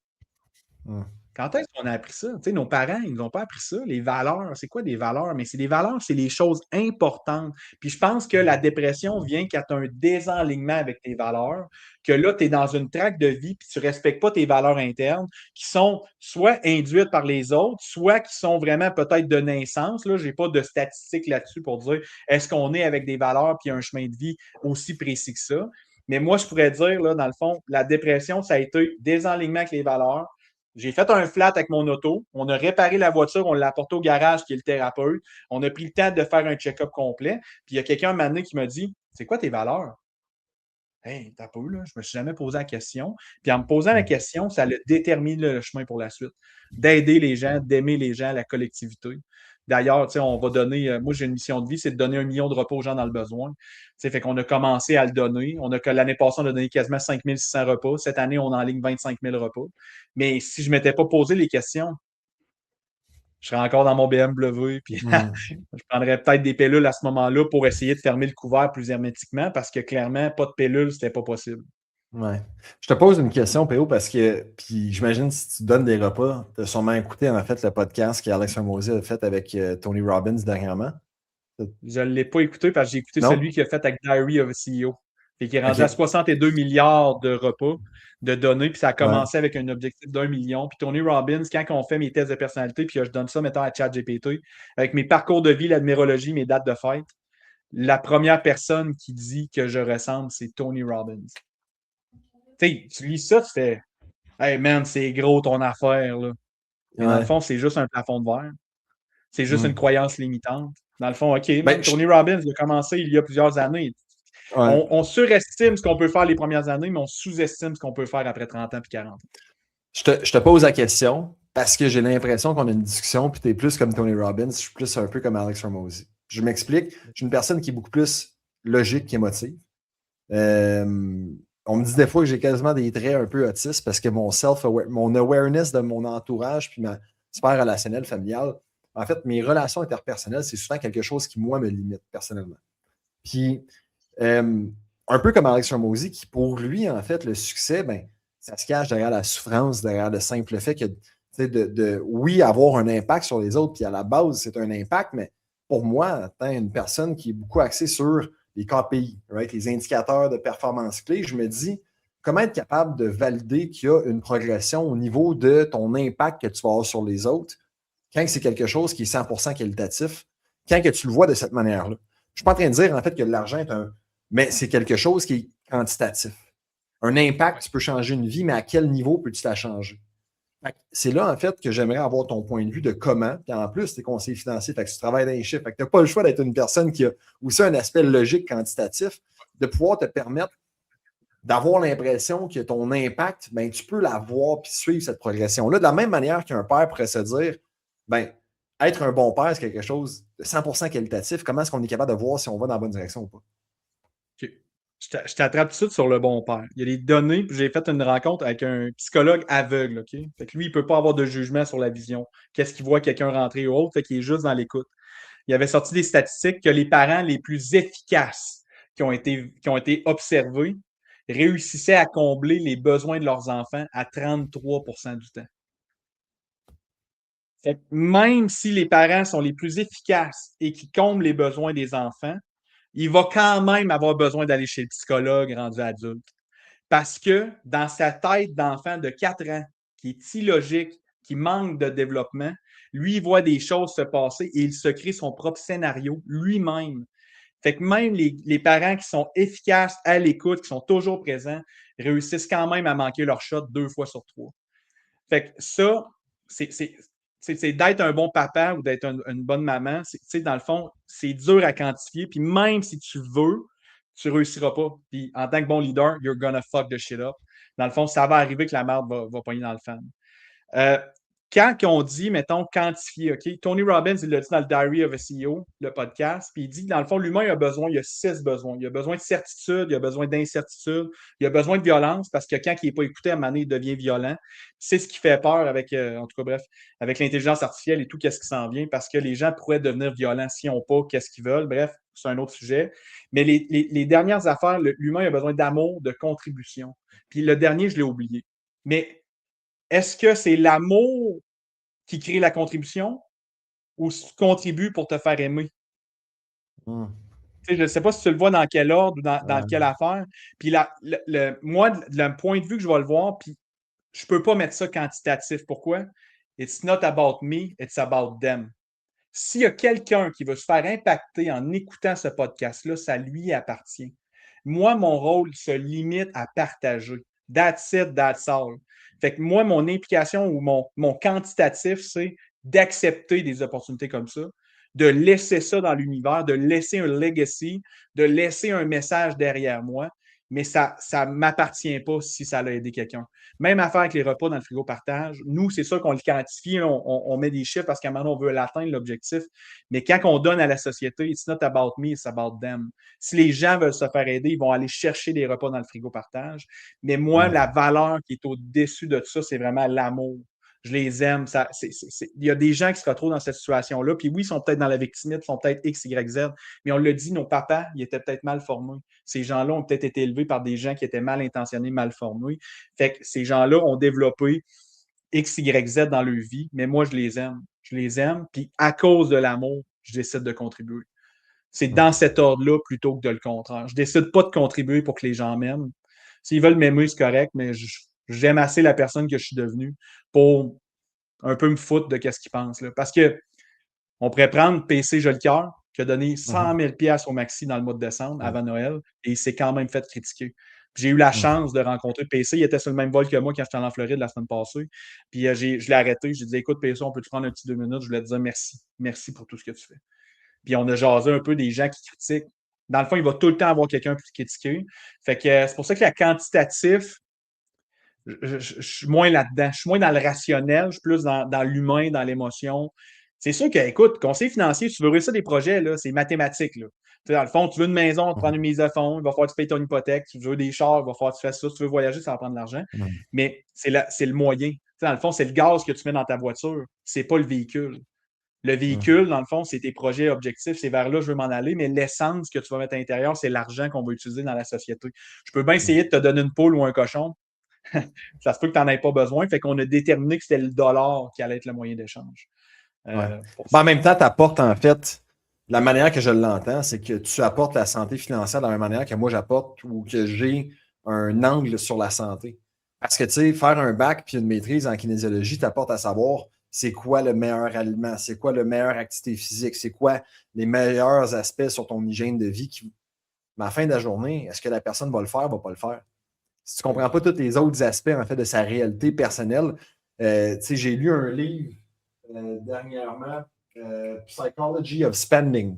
Hum. Quand est-ce qu'on a appris ça? Tu sais, nos parents, ils nous ont pas appris ça. Les valeurs, c'est quoi des valeurs? Mais c'est des valeurs, c'est les choses importantes. Puis je pense que la dépression vient quand tu as un désalignement avec tes valeurs, que là, tu es dans une traque de vie, puis tu ne respectes pas tes valeurs internes, qui sont soit induites par les autres, soit qui sont vraiment peut-être de naissance. Là, je n'ai pas de statistiques là-dessus pour dire est-ce qu'on est avec des valeurs puis un chemin de vie aussi précis que ça. Mais moi, je pourrais dire, là, dans le fond, la dépression, ça a été désalignement avec les valeurs. J'ai fait un flat avec mon auto. On a réparé la voiture, on l'a apporté au garage qui est le thérapeute. On a pris le temps de faire un check-up complet. Puis il y a quelqu'un un qui m'a dit c'est quoi tes valeurs? Hey, t'as pas eu, là. Je me suis jamais posé la question. Puis en me posant la question, ça a déterminé le chemin pour la suite. D'aider les gens, d'aimer les gens, la collectivité. D'ailleurs, on va donner, moi j'ai une mission de vie, c'est de donner 1 million de repas aux gens dans le besoin. Fait qu'on a commencé à le donner. L'année passée, on a donné quasiment 5600 repas. Cette année, on enligne 25 000 repas. Mais si je ne m'étais pas posé les questions, je serais encore dans mon BMW, puis je prendrais peut-être des pilules à ce moment-là pour essayer de fermer le couvert plus hermétiquement, parce que clairement, pas de pilules, c'était pas possible. Ouais. Je te pose une question, PO, parce que, puis j'imagine si tu donnes des repas, tu as sûrement écouté en fait le podcast qu'Alex Hormozy a fait avec Tony Robbins dernièrement. Je ne l'ai pas écouté parce que j'ai écouté Non? celui qu'il a fait avec Diary of a CEO. Et qui est rendu à OK. 62 milliards de repas de données, puis ça a Ouais. commencé avec un objectif d'1 million. Puis Tony Robbins, quand on fait mes tests de personnalité, puis je donne ça, mettons, à ChatGPT, avec mes parcours de vie, la numérologie, mes dates de fête, la première personne qui dit que je ressemble, c'est Tony Robbins. Tu lis ça, tu fais Hey man, c'est gros ton affaire, là. Mais dans le Ouais. fond, c'est juste un plafond de verre. C'est juste une Mm. croyance limitante. Dans le fond, OK, Ben, man, Tony Robbins a commencé il y a plusieurs années. ouais. On surestime ce qu'on peut faire les premières années, mais on sous-estime ce qu'on peut faire après 30 ans puis 40 ans. Je te pose la question parce que j'ai l'impression qu'on a une discussion, puis tu es plus comme Tony Robbins, je suis plus un peu comme Alex Hormozy. Je m'explique. Je suis une personne qui est beaucoup plus logique qu'émotive. On me dit des fois que j'ai quasiment des traits un peu autistes parce que mon awareness de mon entourage puis ma sphère relationnelle familiale, en fait, mes relations interpersonnelles, c'est souvent quelque chose qui, moi, me limite personnellement. Puis, un peu comme Alex Hormozy, qui pour lui, en fait, le succès, ben, ça se cache derrière la souffrance, derrière le simple fait que, oui, avoir un impact sur les autres, puis à la base, c'est un impact, mais pour moi, étant une personne qui est beaucoup axée sur les KPI, right, les indicateurs de performance clés, je me dis, comment être capable de valider qu'il y a une progression au niveau de ton impact que tu vas avoir sur les autres quand c'est quelque chose qui est 100% qualitatif, quand que tu le vois de cette manière-là. Je ne suis pas en train de dire, en fait, que l'argent est un... Mais c'est quelque chose qui est quantitatif. Un impact, tu peux changer une vie, mais à quel niveau peux-tu la changer? C'est là, en fait, que j'aimerais avoir ton point de vue de comment. Puis en plus, tu es conseiller financier, fait que tu travailles dans les chiffres. Fait que tu n'as pas le choix d'être une personne qui a aussi un aspect logique quantitatif, de pouvoir te permettre d'avoir l'impression que ton impact, ben, tu peux l'avoir puis suivre cette progression-là. De la même manière qu'un père pourrait se dire, ben, être un bon père, c'est quelque chose de 100% qualitatif. Comment est-ce qu'on est capable de voir si on va dans la bonne direction ou pas? OK. Je t'attrape tout de suite sur le bon père. Il y a des données, puis j'ai fait une rencontre avec un psychologue aveugle, OK? Fait que lui, il ne peut pas avoir de jugement sur la vision. Qu'est-ce qu'il voit quelqu'un rentrer ou autre, fait qu'il est juste dans l'écoute. Il avait sorti des statistiques que les parents les plus efficaces qui ont été observés réussissaient à combler les besoins de leurs enfants à 33 du temps. Fait que même si les parents sont les plus efficaces et qui comblent les besoins des enfants, il va quand même avoir besoin d'aller chez le psychologue rendu adulte. Parce que dans sa tête d'enfant de 4 ans, qui est illogique, qui manque de développement, lui, il voit des choses se passer et il se crée son propre scénario lui-même. Fait que même les parents qui sont efficaces à l'écoute, qui sont toujours présents, réussissent quand même à manquer leur shot 2 fois sur 3. Fait que ça, c'est d'être un bon papa ou d'être une bonne maman. Dans le fond, c'est dur à quantifier. Puis même si tu veux, tu ne réussiras pas. Puis en tant que bon leader, you're gonna fuck the shit up. Dans le fond, ça va arriver que la merde va pogner dans le fan. Quand on dit, mettons, quantifier, OK? Tony Robbins, il l'a dit dans le Diary of a CEO, le podcast, puis il dit, dans le fond, l'humain il a 6 besoins. Il a besoin de certitude, il a besoin d'incertitude, il a besoin de violence, parce que quand il n'est pas écouté, à un moment donné, il devient violent. C'est ce qui fait peur avec, en tout cas, bref, avec l'intelligence artificielle et tout, qu'est-ce qui s'en vient, parce que les gens pourraient devenir violents s'ils n'ont pas qu'est-ce qu'ils veulent. Bref, c'est un autre sujet. Mais les dernières affaires, l'humain a besoin d'amour, de contribution. Puis le dernier, je l'ai oublié. Mais est-ce que c'est l'amour qui crée la contribution ou si tu contribues pour te faire aimer? Je ne sais pas si tu le vois dans quel ordre ou dans quelle affaire. Puis moi, le point de vue que je vais le voir, puis je ne peux pas mettre ça quantitatif. Pourquoi? It's not about me, it's about them. S'il y a quelqu'un qui veut se faire impacter en écoutant ce podcast-là, ça lui appartient. Moi, mon rôle se limite à partager. That's it, that's all. Fait que moi, mon implication ou mon quantitatif, c'est d'accepter des opportunités comme ça, de laisser ça dans l'univers, de laisser un legacy, de laisser un message derrière moi. mais ça ne m'appartient pas si ça a aidé quelqu'un. Même affaire avec les repas dans le frigo partage. Nous, c'est sûr qu'on le quantifie, on met des chiffres parce qu'à un moment, on veut l'atteindre, l'objectif. Mais quand on donne à la société, it's not about me, it's about them. Si les gens veulent se faire aider, ils vont aller chercher des repas dans le frigo partage. Mais moi, la valeur qui est au-dessus de ça, c'est vraiment l'amour. Je les aime. Il y a des gens qui se retrouvent dans cette situation-là. Puis oui, ils sont peut-être dans la victimite, ils sont peut-être X, Y, Z. Mais on l'a dit, nos papas, ils étaient peut-être mal formés. Ces gens-là ont peut-être été élevés par des gens qui étaient mal intentionnés, mal formés. Fait que ces gens-là ont développé X, Y, Z dans leur vie, mais moi, je les aime. Je les aime, puis à cause de l'amour, je décide de contribuer. C'est dans cet ordre-là plutôt que de le contraire. Je décide pas de contribuer pour que les gens m'aiment. S'ils veulent m'aimer, c'est correct, mais j'aime assez la personne que je suis devenue pour un peu me foutre de ce qu'ils pensent. Là. Parce que on pourrait prendre PC Jolicoeur, qui a donné 100 000 $ au maxi dans le mois de décembre, avant Noël, et il s'est quand même fait critiquer. Puis j'ai eu la chance de rencontrer PC. Il était sur le même vol que moi quand j'étais en Floride la semaine passée. Puis je l'ai arrêté. J'ai dit, écoute, PC, on peut te prendre un petit 2 minutes. Je voulais te dire merci. Merci pour tout ce que tu fais. Puis on a jasé un peu des gens qui critiquent. Dans le fond, il va tout le temps avoir quelqu'un pour critiquer. Fait que c'est pour ça que la quantitatif, je suis moins là-dedans. Je suis moins dans le rationnel, je suis plus dans l'humain, dans l'émotion. C'est sûr que, écoute, conseiller financier, si tu veux réussir des projets, là, c'est mathématique. Là. Dans le fond, tu veux une maison, tu prends une mise de fonds, il va falloir que tu payes ton hypothèque. Tu veux des chars, il va falloir que tu fasses ça. Si tu veux voyager, ça va prendre de l'argent. Mais c'est le moyen. Dans le fond, c'est le gaz que tu mets dans ta voiture. C'est pas le véhicule. Le véhicule, dans le fond, c'est tes projets objectifs, c'est vers là que je veux m'en aller, mais l'essence que tu vas mettre à l'intérieur, c'est l'argent qu'on va utiliser dans la société. Je peux bien essayer de te donner une poule ou un cochon. Ça se peut que tu n'en aies pas besoin. Fait qu'on a déterminé que c'était le dollar qui allait être le moyen d'échange. En même temps, tu apportes, en fait, la manière que je l'entends, c'est que tu apportes la santé financière de la même manière que moi j'apporte ou que j'ai un angle sur la santé. Parce que, tu sais, faire un bac puis une maîtrise en kinésiologie t'apporte à savoir c'est quoi le meilleur aliment, c'est quoi le meilleur activité physique, c'est quoi les meilleurs aspects sur ton hygiène de vie. Mais à la fin de la journée, est-ce que la personne va le faire, va pas le faire? Si tu ne comprends pas tous les autres aspects en fait, de sa réalité personnelle, j'ai lu un livre dernièrement, Psychology of Spending.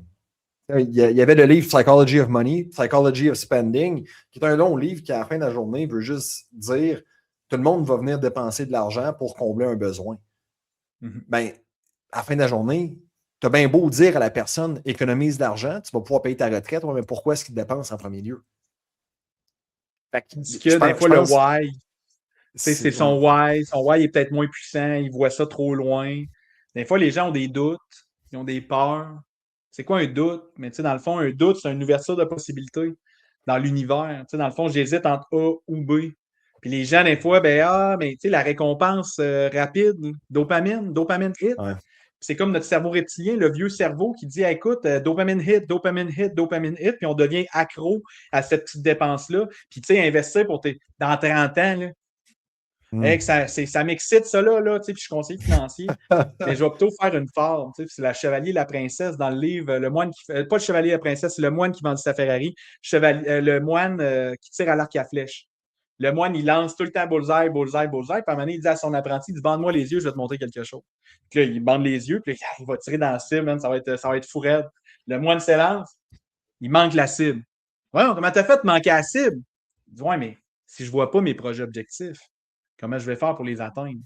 Il y avait le livre Psychology of Money, Psychology of Spending, qui est un long livre qui, à la fin de la journée, veut juste dire tout le monde va venir dépenser de l'argent pour combler un besoin. Ben, à la fin de la journée, tu as bien beau dire à la personne économise de l'argent, tu vas pouvoir payer ta retraite, mais pourquoi est-ce qu'il dépense en premier lieu? Parce que des fois, le why, c'est son why. Son why est peut-être moins puissant, il voit ça trop loin. Des fois, les gens ont des doutes, ils ont des peurs. C'est quoi un doute? Mais tu sais, dans le fond, un doute, c'est une ouverture de possibilités dans l'univers. Tu sais, dans le fond, j'hésite entre A ou B. Puis les gens, des fois, mais tu sais, la récompense rapide, dopamine hit. Ouais. C'est comme notre cerveau reptilien, le vieux cerveau qui dit écoute, dopamine hit, dopamine hit, dopamine hit, puis on devient accro à cette petite dépense-là. Puis tu sais, investir dans 30 ans, là, ça m'excite, ça, là, tu sais, puis je suis conseiller financier. Mais je vais plutôt faire une forme, tu sais, c'est la chevalier et la princesse dans le livre, le moine qui pas le chevalier et la princesse, c'est le moine qui vendit sa Ferrari, le moine qui tire à l'arc à flèche. Le moine, il lance tout le temps bullseye, bullseye, bullseye. Puis à un moment donné, il dit à son apprenti, il dit bande-moi les yeux, je vais te montrer quelque chose. Puis là, il bande les yeux, puis là, il va tirer dans la cible, man, ça va être fou raide. Le moine s'élance, il manque la cible. Ouais, comment t'as fait de manquer la cible? Il dit ouais, mais si je ne vois pas mes projets objectifs, comment je vais faire pour les atteindre?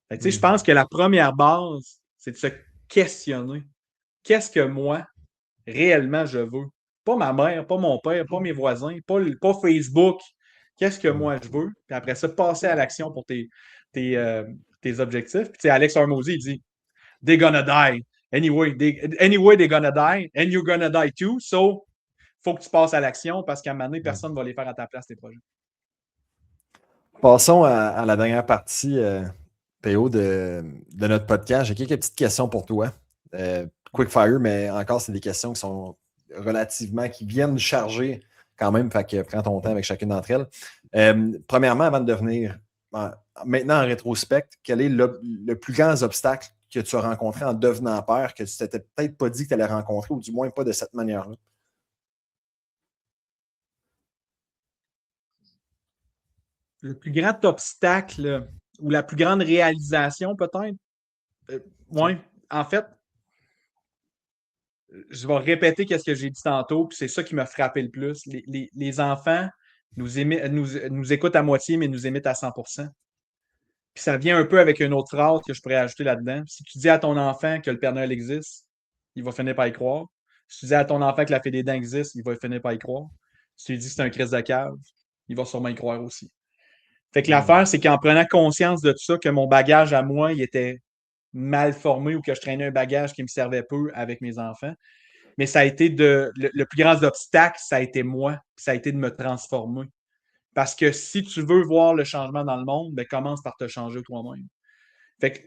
Fait que, je pense que la première base, c'est de se questionner. Qu'est-ce que moi, réellement, je veux? Pas ma mère, pas mon père, pas mes voisins, pas Facebook. Qu'est-ce que moi je veux? Puis après ça, passer à l'action pour tes objectifs. Puis Alex Hormozy, il dit they're gonna die. Anyway, they're gonna die, and you're gonna die too. So, faut que tu passes à l'action parce qu'à un moment donné, personne ne va les faire à ta place, tes projets. Passons à la dernière partie, Théo, de notre podcast. J'ai quelques petites questions pour toi. Quick fire, mais encore, c'est des questions qui sont qui viennent charger quand même. Fait que prends ton temps avec chacune d'entre elles. Premièrement, avant de devenir maintenant en rétrospect, quel est le plus grand obstacle que tu as rencontré en devenant père que tu t'étais peut-être pas dit que tu allais rencontrer, ou du moins pas de cette manière-là? Le plus grand obstacle ou la plus grande réalisation, peut-être? Oui, en fait, je vais répéter ce que j'ai dit tantôt, puis c'est ça qui m'a frappé le plus. Les enfants, nous écoute à moitié, mais nous imite à 100%. Puis ça vient un peu avec une autre phrase que je pourrais ajouter là-dedans. Si tu dis à ton enfant que le Père Noël existe, il va finir par y croire. Si tu dis à ton enfant que la fée des dents existe, il va finir par y croire. Si tu lui dis que c'est un Christ de cave, il va sûrement y croire aussi. Fait que Mm. l'affaire, c'est qu'en prenant conscience de tout ça, que mon bagage à moi, il était mal formé ou que je traînais un bagage qui me servait peu avec mes enfants. Mais ça a été le plus grand obstacle, ça a été moi, ça a été de me transformer. Parce que si tu veux voir le changement dans le monde, ben, commence par te changer toi-même. Fait que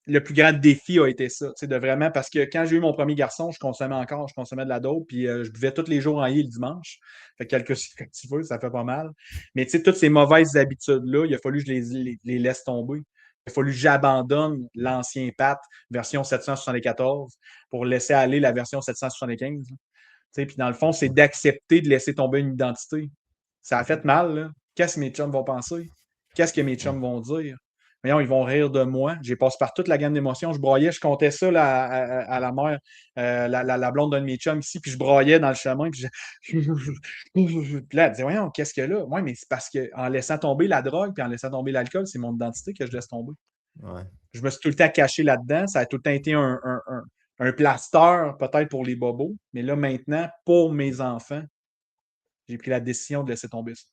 le plus grand défi a été ça, de vraiment, parce que quand j'ai eu mon premier garçon, je consommais de la dope, puis je buvais tous les jours en le dimanche. Fait que quelques tu veux, ça fait pas mal. Mais tu sais, toutes ces mauvaises habitudes-là, il a fallu que je les laisse tomber. Il a fallu que j'abandonne l'ancien PAT version 774 pour laisser aller la version 775. Puis dans le fond, c'est d'accepter de laisser tomber une identité. Ça a fait mal, là. Qu'est-ce que mes chums vont penser? Qu'est-ce que mes chums vont dire? Voyons, ils vont rire de moi. J'ai passé par toute la gamme d'émotions. Je broyais, je comptais ça là, à la mère, la blonde d'un de mes chums ici, puis je broyais dans le chemin. Puis, puis là, elle disait, voyons, qu'est-ce que là? Oui, mais c'est parce qu'en laissant tomber la drogue puis en laissant tomber l'alcool, c'est mon identité que je laisse tomber. Ouais. Je me suis tout le temps caché là-dedans. Ça a tout le temps été un plaster, peut-être pour les bobos. Mais là, maintenant, pour mes enfants, j'ai pris la décision de laisser tomber ça.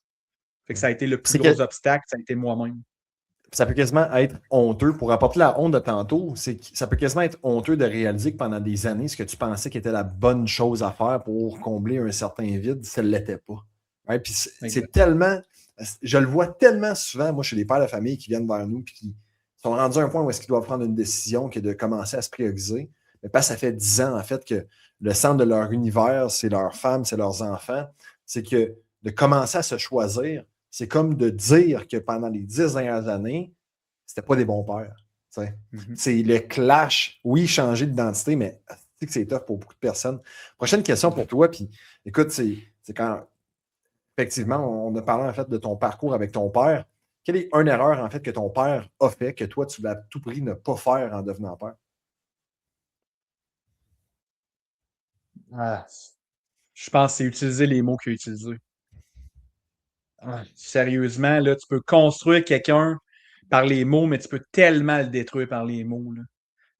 Fait que ça a été le plus C'est gros que obstacle, ça a été moi-même. ça peut quasiment être honteux, pour apporter la honte de tantôt, c'est que ça peut quasiment être honteux de réaliser que pendant des années, ce que tu pensais qui était la bonne chose à faire pour combler un certain vide, ça ne l'était pas. Ouais, puis c'est Exact. tellement, je le vois tellement souvent, moi, chez les pères de famille qui viennent vers nous puis qui sont rendus à un point où est-ce qu'ils doivent prendre une décision qui est de commencer à se prioriser. Mais parce que ça fait 10 ans, en fait, que le centre de leur univers, c'est leurs femmes, c'est leurs enfants. C'est que de commencer à se choisir, c'est comme de dire que pendant les 10 dernières années, c'était pas des bons pères. Mhm. C'est le clash. Oui, changer d'identité, mais c'est tough pour beaucoup de personnes. Prochaine question pour toi. Puis, écoute, c'est quand effectivement, on a parlé en fait de ton parcours avec ton père. Quelle est une erreur en fait que ton père a fait que toi, tu vas à tout prix ne pas faire en devenant père? Ah. Je pense que c'est utiliser les mots qu'il a utilisés. Ah. Sérieusement, là, tu peux construire quelqu'un par les mots, mais tu peux tellement le détruire par les mots. Là.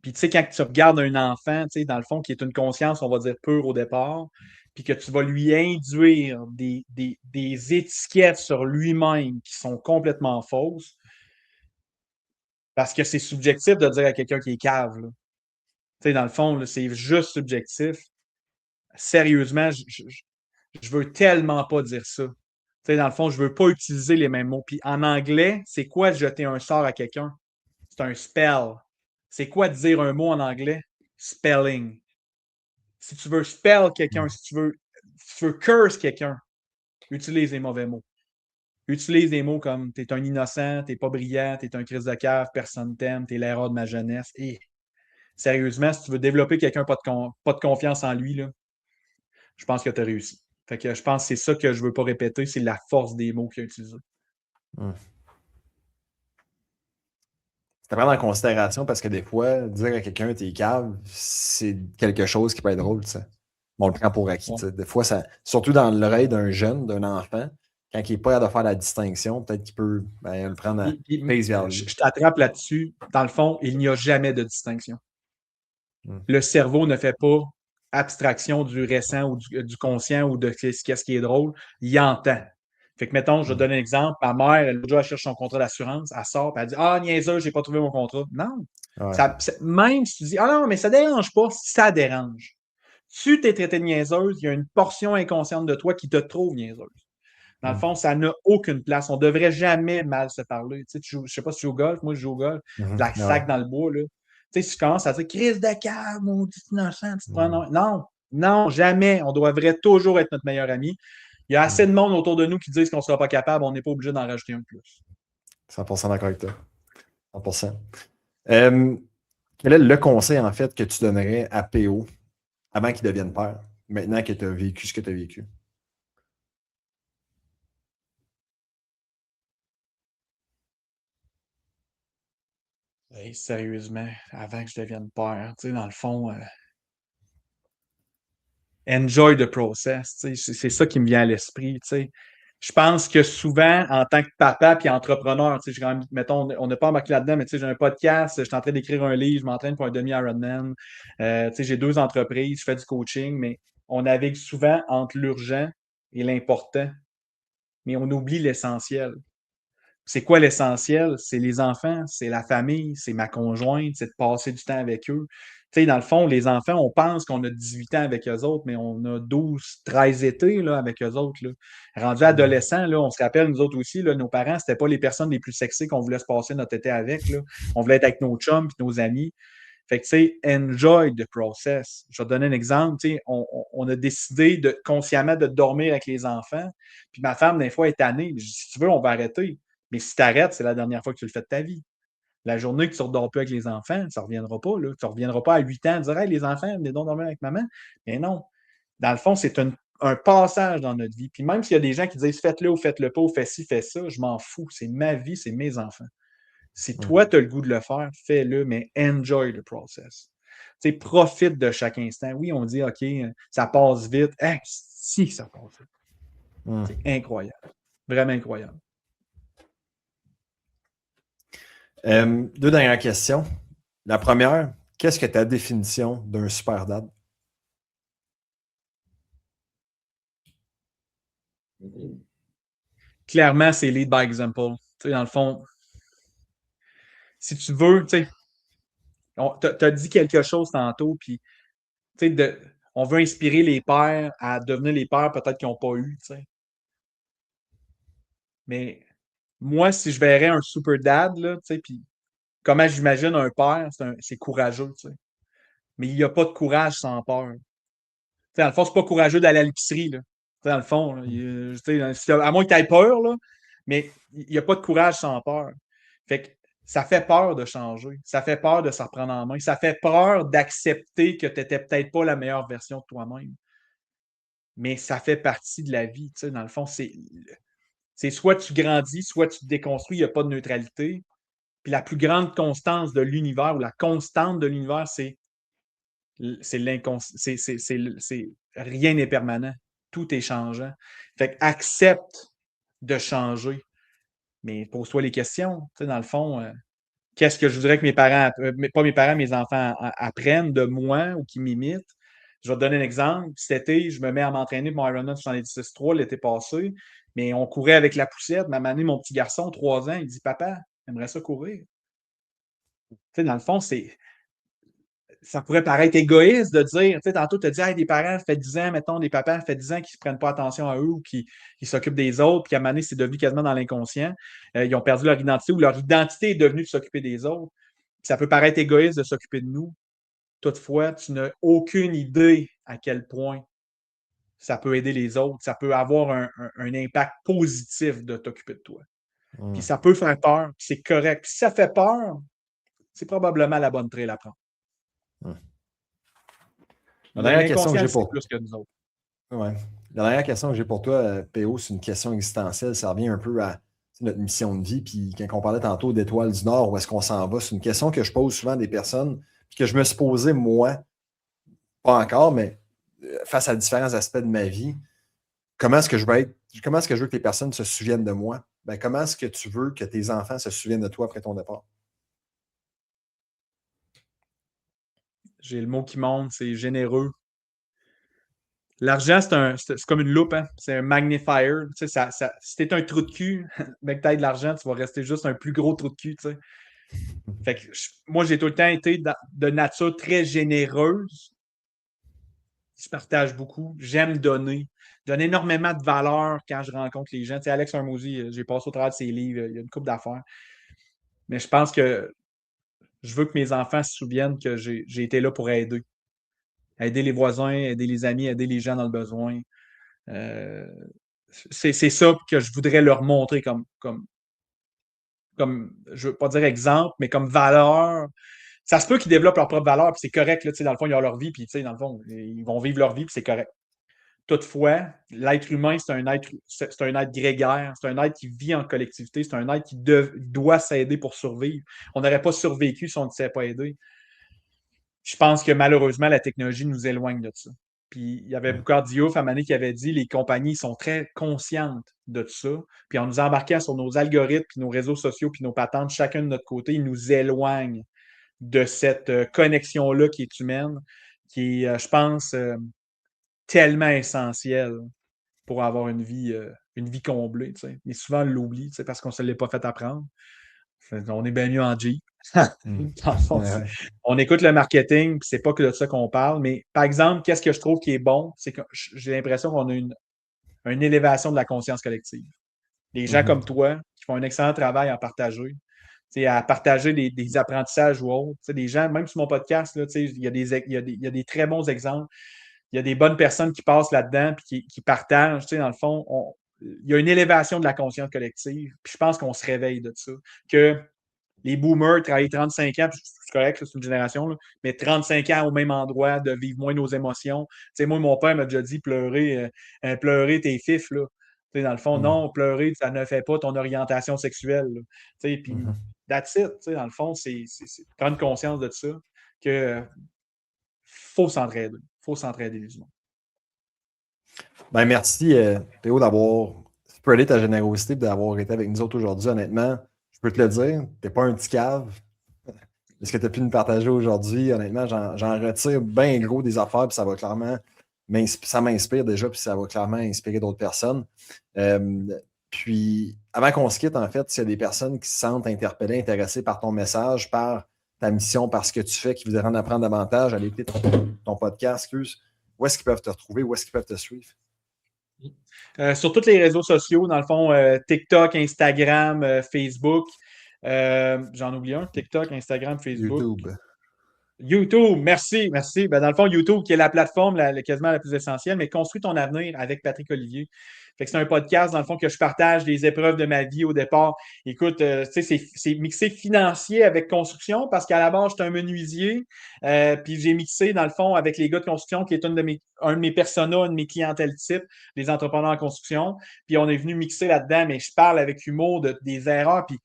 Puis tu sais, quand tu regardes un enfant, tu sais, dans le fond, qui est une conscience, on va dire, pure au départ, puis que tu vas lui induire des étiquettes sur lui-même qui sont complètement fausses, parce que c'est subjectif de dire à quelqu'un qui est cave. Là. Tu sais, dans le fond, là, c'est juste subjectif. Sérieusement, je veux tellement pas dire ça. Tu sais, dans le fond, je veux pas utiliser les mêmes mots. Puis en anglais, c'est quoi jeter un sort à quelqu'un? C'est un spell. C'est quoi dire un mot en anglais? Spelling. Si tu veux spell quelqu'un, si tu veux curse quelqu'un, utilise les mauvais mots. Utilise des mots comme t'es un innocent, t'es pas brillant, t'es un crise de cave, personne t'aime, t'es l'erreur de ma jeunesse. Et sérieusement, si tu veux développer quelqu'un pas de confiance en lui, là, je pense que tu as réussi. Fait que je pense que c'est ça que je veux pas répéter, c'est la force des mots qu'il a utilisés. Hum. C'est à prendre en considération parce que des fois, dire à quelqu'un t'es cave, c'est quelque chose qui peut être drôle, tu sais. On le prend pour acquis. Ouais. Des fois, surtout dans l'oreille d'un jeune, d'un enfant, quand il n'est pas capable de faire la distinction, peut-être qu'il peut le prendre à face value. Je t'attrape là-dessus. Dans le fond, il n'y a jamais de distinction. Mm. Le cerveau ne fait pas abstraction du récent ou du conscient ou de ce qui est drôle. Il entend. Fait que, mettons, je vais te donner un exemple. Ma mère, elle, elle cherche son contrat d'assurance. Elle sort et elle dit ah, niaiseux, j'ai pas trouvé mon contrat. Non. Ouais. Même si tu dis ah non, mais ça dérange pas, ça dérange. Tu t'es traité de niaiseuse, il y a une portion inconsciente de toi qui te trouve niaiseuse. Dans le Mm. fond, ça n'a aucune place. On ne devrait jamais mal se parler. Tu sais, je ne sais pas si tu joues au golf. Moi, je joue au golf. Mhm. La Ouais. sac dans le bois. Là. Tu sais, si tu commences à dire Crise de cave, maudit innocent, tu te prends. Mm. Non, non, jamais. On devrait toujours être notre meilleur ami. Il y a assez Mm. de monde autour de nous qui disent qu'on ne sera pas capable. On n'est pas obligé d'en rajouter un de plus. 100% d'accord avec toi. 100%. Euh, Quel est le conseil, en fait, que tu donnerais à PO avant qu'il devienne père, maintenant que tu as vécu ce que tu as vécu? Hey, sérieusement, avant que je devienne père, tu sais, dans le fond, enjoy the process. Tu sais, c'est ça qui me vient à l'esprit. Tu sais. Je pense que souvent, en tant que papa puis entrepreneur, tu sais, mettons, on n'a pas embarqué là-dedans, mais tu sais, j'ai un podcast, je suis en train d'écrire un livre, je m'entraîne pour un demi-Ironman. Tu sais, j'ai 2 entreprises, je fais du coaching, mais on navigue souvent entre l'urgent et l'important, mais on oublie l'essentiel. C'est quoi l'essentiel? C'est les enfants, c'est la famille, c'est ma conjointe, c'est de passer du temps avec eux. Tu sais, dans le fond, les enfants, on pense qu'on a 18 ans avec eux autres, mais on a 12, 13 étés là, avec eux autres. Là. Rendus adolescents, là, on se rappelle, nous autres aussi, là, nos parents, c'était pas les personnes les plus sexy qu'on voulait se passer notre été avec. Là. On voulait être avec nos chums et nos amis. Fait que, tu sais, enjoy the process. Je vais te donner un exemple. Tu sais, on a décidé consciemment de dormir avec les enfants. Puis ma femme, des fois, est tannée. Je dis, si tu veux, on va arrêter. Mais si tu arrêtes, c'est la dernière fois que tu le fais de ta vie. La journée que tu ne redors plus avec les enfants, ça ne reviendra pas. Là. Tu ne reviendras pas à 8 ans et dire, hey, les enfants, venez donc dormir avec maman. Mais non. Dans le fond, c'est un passage dans notre vie. Puis même s'il y a des gens qui disent, faites-le ou faites-le pas, ou fais ci, fais ça, je m'en fous. C'est ma vie, c'est mes enfants. Si toi, tu as le goût de le faire, fais-le, mais enjoy the process. Tu sais, profite de chaque instant. Oui, on dit, OK, ça passe vite. Hein, si, ça passe vite. C'est incroyable. Vraiment incroyable. 2 dernières questions. La première, qu'est-ce que ta définition d'un super dad? Clairement, c'est lead by example. Tu sais, dans le fond, si tu veux, tu sais, tu as dit quelque chose tantôt, puis tu sais, on veut inspirer les pères à devenir les pères peut-être qu'ils n'ont pas eu, tu sais. Mais moi, si je verrais un super dad, là, tu sais, puis comment j'imagine un père, c'est courageux, tu sais. Mais il n'y a pas de courage sans peur. Tu sais, dans le fond, c'est pas courageux d'aller à l'épicerie, là. Tu sais, dans le fond, là, tu sais, à moins que tu aies peur, là, mais il n'y a pas de courage sans peur. Fait que ça fait peur de changer. Ça fait peur de s'en reprendre en main. Ça fait peur d'accepter que tu n'étais peut-être pas la meilleure version de toi-même. Mais ça fait partie de la vie, tu sais, dans le fond, c'est soit tu grandis, soit tu te déconstruis, il n'y a pas de neutralité. Puis la plus grande constance de l'univers ou la constante de l'univers, c'est rien n'est permanent. Tout est changeant. Fait que accepte de changer. Mais pose-toi les questions. Tu sais, dans le fond, qu'est-ce que je voudrais que mes parents, pas mes parents, mes enfants apprennent de moi ou qui m'imitent? Je vais te donner un exemple. Cet été, je me mets à m'entraîner pour mon Ironman 76.3 l'été passé, mais on courait avec la poussette. Ma année, mon petit garçon, 3 ans, il dit, Papa, j'aimerais ça courir. Tu sais, dans le fond, ça pourrait paraître égoïste de dire, tu sais, tantôt, tu as dit, hey, des parents, ça fait 10 ans, mettons, des papas, ça fait 10 ans qu'ils ne prennent pas attention à eux ou qui s'occupent des autres, puis à un moment donné, c'est devenu quasiment dans l'inconscient. Ils ont perdu leur identité ou leur identité est devenue de s'occuper des autres. Puis ça peut paraître égoïste de s'occuper de nous. Toutefois, tu n'as aucune idée à quel point ça peut aider les autres. Ça peut avoir un impact positif de t'occuper de toi. Puis ça peut faire peur, puis c'est correct. Puis si ça fait peur, c'est probablement la bonne trail à prendre. La dernière question que j'ai L'inconscient, c'est pour plus que nous autres. Ouais. La dernière question que j'ai pour toi, PO, c'est une question existentielle. Ça revient un peu à notre mission de vie. Puis quand on parlait tantôt d'étoiles du Nord, où est-ce qu'on s'en va? C'est une question que je pose souvent à des personnes, puis que je me suis posé moi, pas encore, mais face à différents aspects de ma vie. Comment est-ce que je veux être, comment est-ce que je veux que les personnes se souviennent de moi? Ben, comment est-ce que tu veux que tes enfants se souviennent de toi après ton départ? J'ai le mot qui monte, c'est généreux. L'argent, c'est comme une loupe, hein? C'est un magnifier. Tu sais, si t'es un trou de cul, mais que t'as de l'argent, tu vas rester juste un plus gros trou de cul. Tu sais. Fait que moi, j'ai tout le temps été de nature très généreuse. Je partage beaucoup. J'aime donner. Je donne énormément de valeur quand je rencontre les gens. Tu sais, Alex Hormozy, j'ai passé au travers de ses livres, il y a une couple d'affaires. Mais je pense que je veux que mes enfants se souviennent que j'ai été là pour aider. Aider les voisins, aider les amis, aider les gens dans le besoin. Euh, c'est ça que je voudrais leur montrer comme je ne veux pas dire exemple, mais comme valeur. Ça se peut qu'ils développent leur propre valeur, puis c'est correct, là, dans le fond, ils ont leur vie, puis dans le fond, ils vont vivre leur vie, puis c'est correct. Toutefois, l'être humain, c'est un être grégaire, c'est un être qui vit en collectivité, c'est un être qui doit s'aider pour survivre. On n'aurait pas survécu si on ne s'était pas aidé. Je pense que malheureusement, la technologie nous éloigne de ça. Puis il y avait Boucard Diouf à un moment donné qui avait dit les compagnies sont très conscientes de tout ça. Puis en nous embarquant sur nos algorithmes, puis nos réseaux sociaux, puis nos patentes, chacun de notre côté, ils nous éloignent de cette connexion-là qui est humaine, qui est, je pense, tellement essentielle pour avoir une vie comblée. Tu sais. Mais souvent, on l'oublie tu sais, parce qu'on ne se l'est pas fait apprendre. On est bien mieux en G. Dans le fond, Ouais. on écoute le marketing, puis c'est pas que de ça qu'on parle. Mais par exemple, qu'est-ce que je trouve qui est bon? C'est que j'ai l'impression qu'on a une élévation de la conscience collective. Des gens comme toi qui font un excellent travail à partager, à partager des apprentissages ou autres. Des gens, même sur mon podcast, là, il y a des très bons exemples. Il y a des bonnes personnes qui passent là-dedans et qui partagent. Dans le fond, il y a une élévation de la conscience collective. Puis je pense qu'on se réveille de ça. Que les boomers travaillent 35 ans, puis c'est correct, c'est une génération, là, mais 35 ans au même endroit, de vivre moins nos émotions. Moi, mon père m'a déjà dit pleurer tes fifs. Là. Dans le fond, non, pleurer, ça ne fait pas ton orientation sexuelle. Puis, that's it. Dans le fond, c'est prendre conscience de ça, que faut s'entraider. Faut s'entraider, les humains. Ben, merci, Théo, d'avoir spreadé ta générosité et d'avoir été avec nous autres aujourd'hui. Honnêtement, je peux te le dire, tu n'es pas un petit cave. Ce que tu as pu nous partager aujourd'hui, honnêtement, j'en retire bien gros des affaires, puis ça va clairement, ça m'inspire déjà, puis ça va clairement inspirer d'autres personnes. Puis, avant qu'on se quitte, en fait, s'il y a des personnes qui se sentent interpellées, intéressées par ton message, par ta mission, par ce que tu fais, qui voudraient en apprendre davantage, aller écouter ton podcast, où est-ce qu'ils peuvent te retrouver, où est-ce qu'ils peuvent te suivre? Sur tous les réseaux sociaux, dans le fond, TikTok, Instagram, Facebook. J'en oublie un, TikTok, Instagram, Facebook. YouTube, merci. Ben, dans le fond, YouTube, qui est la plateforme quasiment la plus essentielle, mais Construis ton avenir avec Patrick Olivier. Fait que c'est un podcast, dans le fond, que je partage les épreuves de ma vie au départ. Écoute, c'est mixé financier avec construction parce qu'à la base, j'étais un menuisier. Puis j'ai mixé, dans le fond, avec les gars de construction, qui est un de mes personas, un de mes clientèles type, des entrepreneurs en construction. Puis on est venu mixer là-dedans, mais je parle avec humour des erreurs. Puis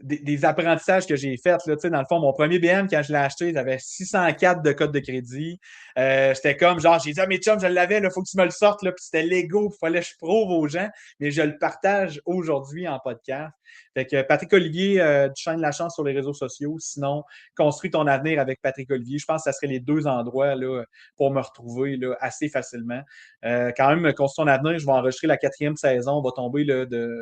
des apprentissages que j'ai faits. Dans le fond, mon premier BM, quand je l'ai acheté, j'avais 604 de code de crédit. J'étais comme, genre, j'ai dit à mes chums, je l'avais, il faut que tu me le sortes. Là, puis c'était Lego, il fallait que je prouve aux gens, mais je le partage aujourd'hui en podcast. Fait que Patrick Olivier du chaîne La Chance sur les réseaux sociaux. Sinon, Construis ton avenir avec Patrick Olivier. Je pense que ça serait les deux endroits là, pour me retrouver là, assez facilement. Quand même, Construis ton avenir, je vais enregistrer la 4e saison. On va tomber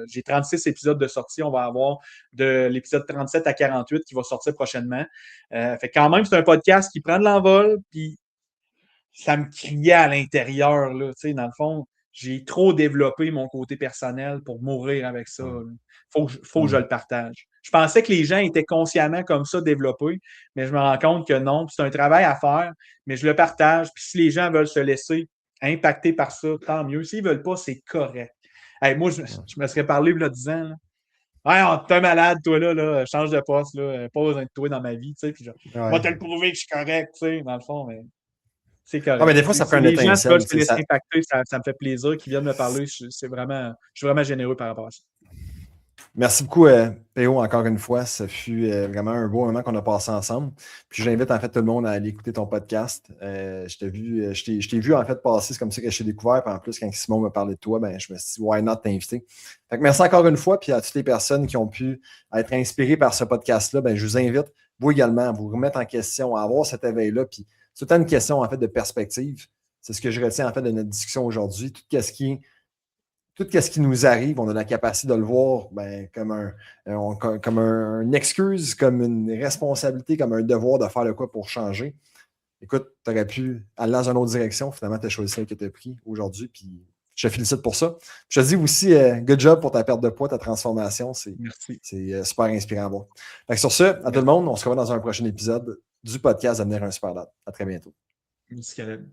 j'ai 36 épisodes de sortie. On va avoir de l'épisode 37 à 48 qui va sortir prochainement. Fait quand même, c'est un podcast qui prend de l'envol, puis ça me criait à l'intérieur, là, dans le fond. J'ai trop développé mon côté personnel pour mourir avec ça. Faut que je le partage. Je pensais que les gens étaient consciemment comme ça développés, mais je me rends compte que non. C'est un travail à faire, mais je le partage. Puis si les gens veulent se laisser impacter par ça, tant mieux. S'ils ne veulent pas, c'est correct. Hey, moi, je me serais parlé il y a 10 ans. Là. Ouais, t'es malade, toi, là, change de poste, là, pas besoin de toi dans ma vie, tu sais, puis genre, moi, te le prouver que je suis correct, tu sais, dans le fond, mais c'est correct. Ah, mais des fois, ça Si prend une les gens étincelle. veulent se laisser impacter, ça me fait plaisir qu'ils viennent me parler, je suis vraiment généreux par rapport à ça. Merci beaucoup, Théo, encore une fois. Ça fut vraiment un beau moment qu'on a passé ensemble. Puis j'invite en fait tout le monde à aller écouter ton podcast. Je t'ai vu en fait passer, c'est comme ça que je t'ai découvert. Puis en plus, quand Simon m'a parlé de toi, ben, je me suis dit, why not t'inviter? Fait que merci encore une fois. Puis à toutes les personnes qui ont pu être inspirées par ce podcast-là, ben, je vous invite, vous également, à vous remettre en question, à avoir cet éveil-là. Puis c'est tout une question en fait de perspective. C'est ce que je retiens en fait de notre discussion aujourd'hui. Tout ce qui nous arrive, on a la capacité de le voir ben, comme une excuse, comme une responsabilité, comme un devoir de faire le quoi pour changer. Écoute, tu aurais pu aller dans une autre direction. Finalement, tu as choisi celle que tu as pris aujourd'hui. Puis je te félicite pour ça. Je te dis aussi, good job pour ta perte de poids, ta transformation. Merci. C'est super inspirant à voir. Fait que sur ce, à tout le monde, on se revoit dans un prochain épisode du podcast Devenir un super dad. À très bientôt. Merci, Caleb.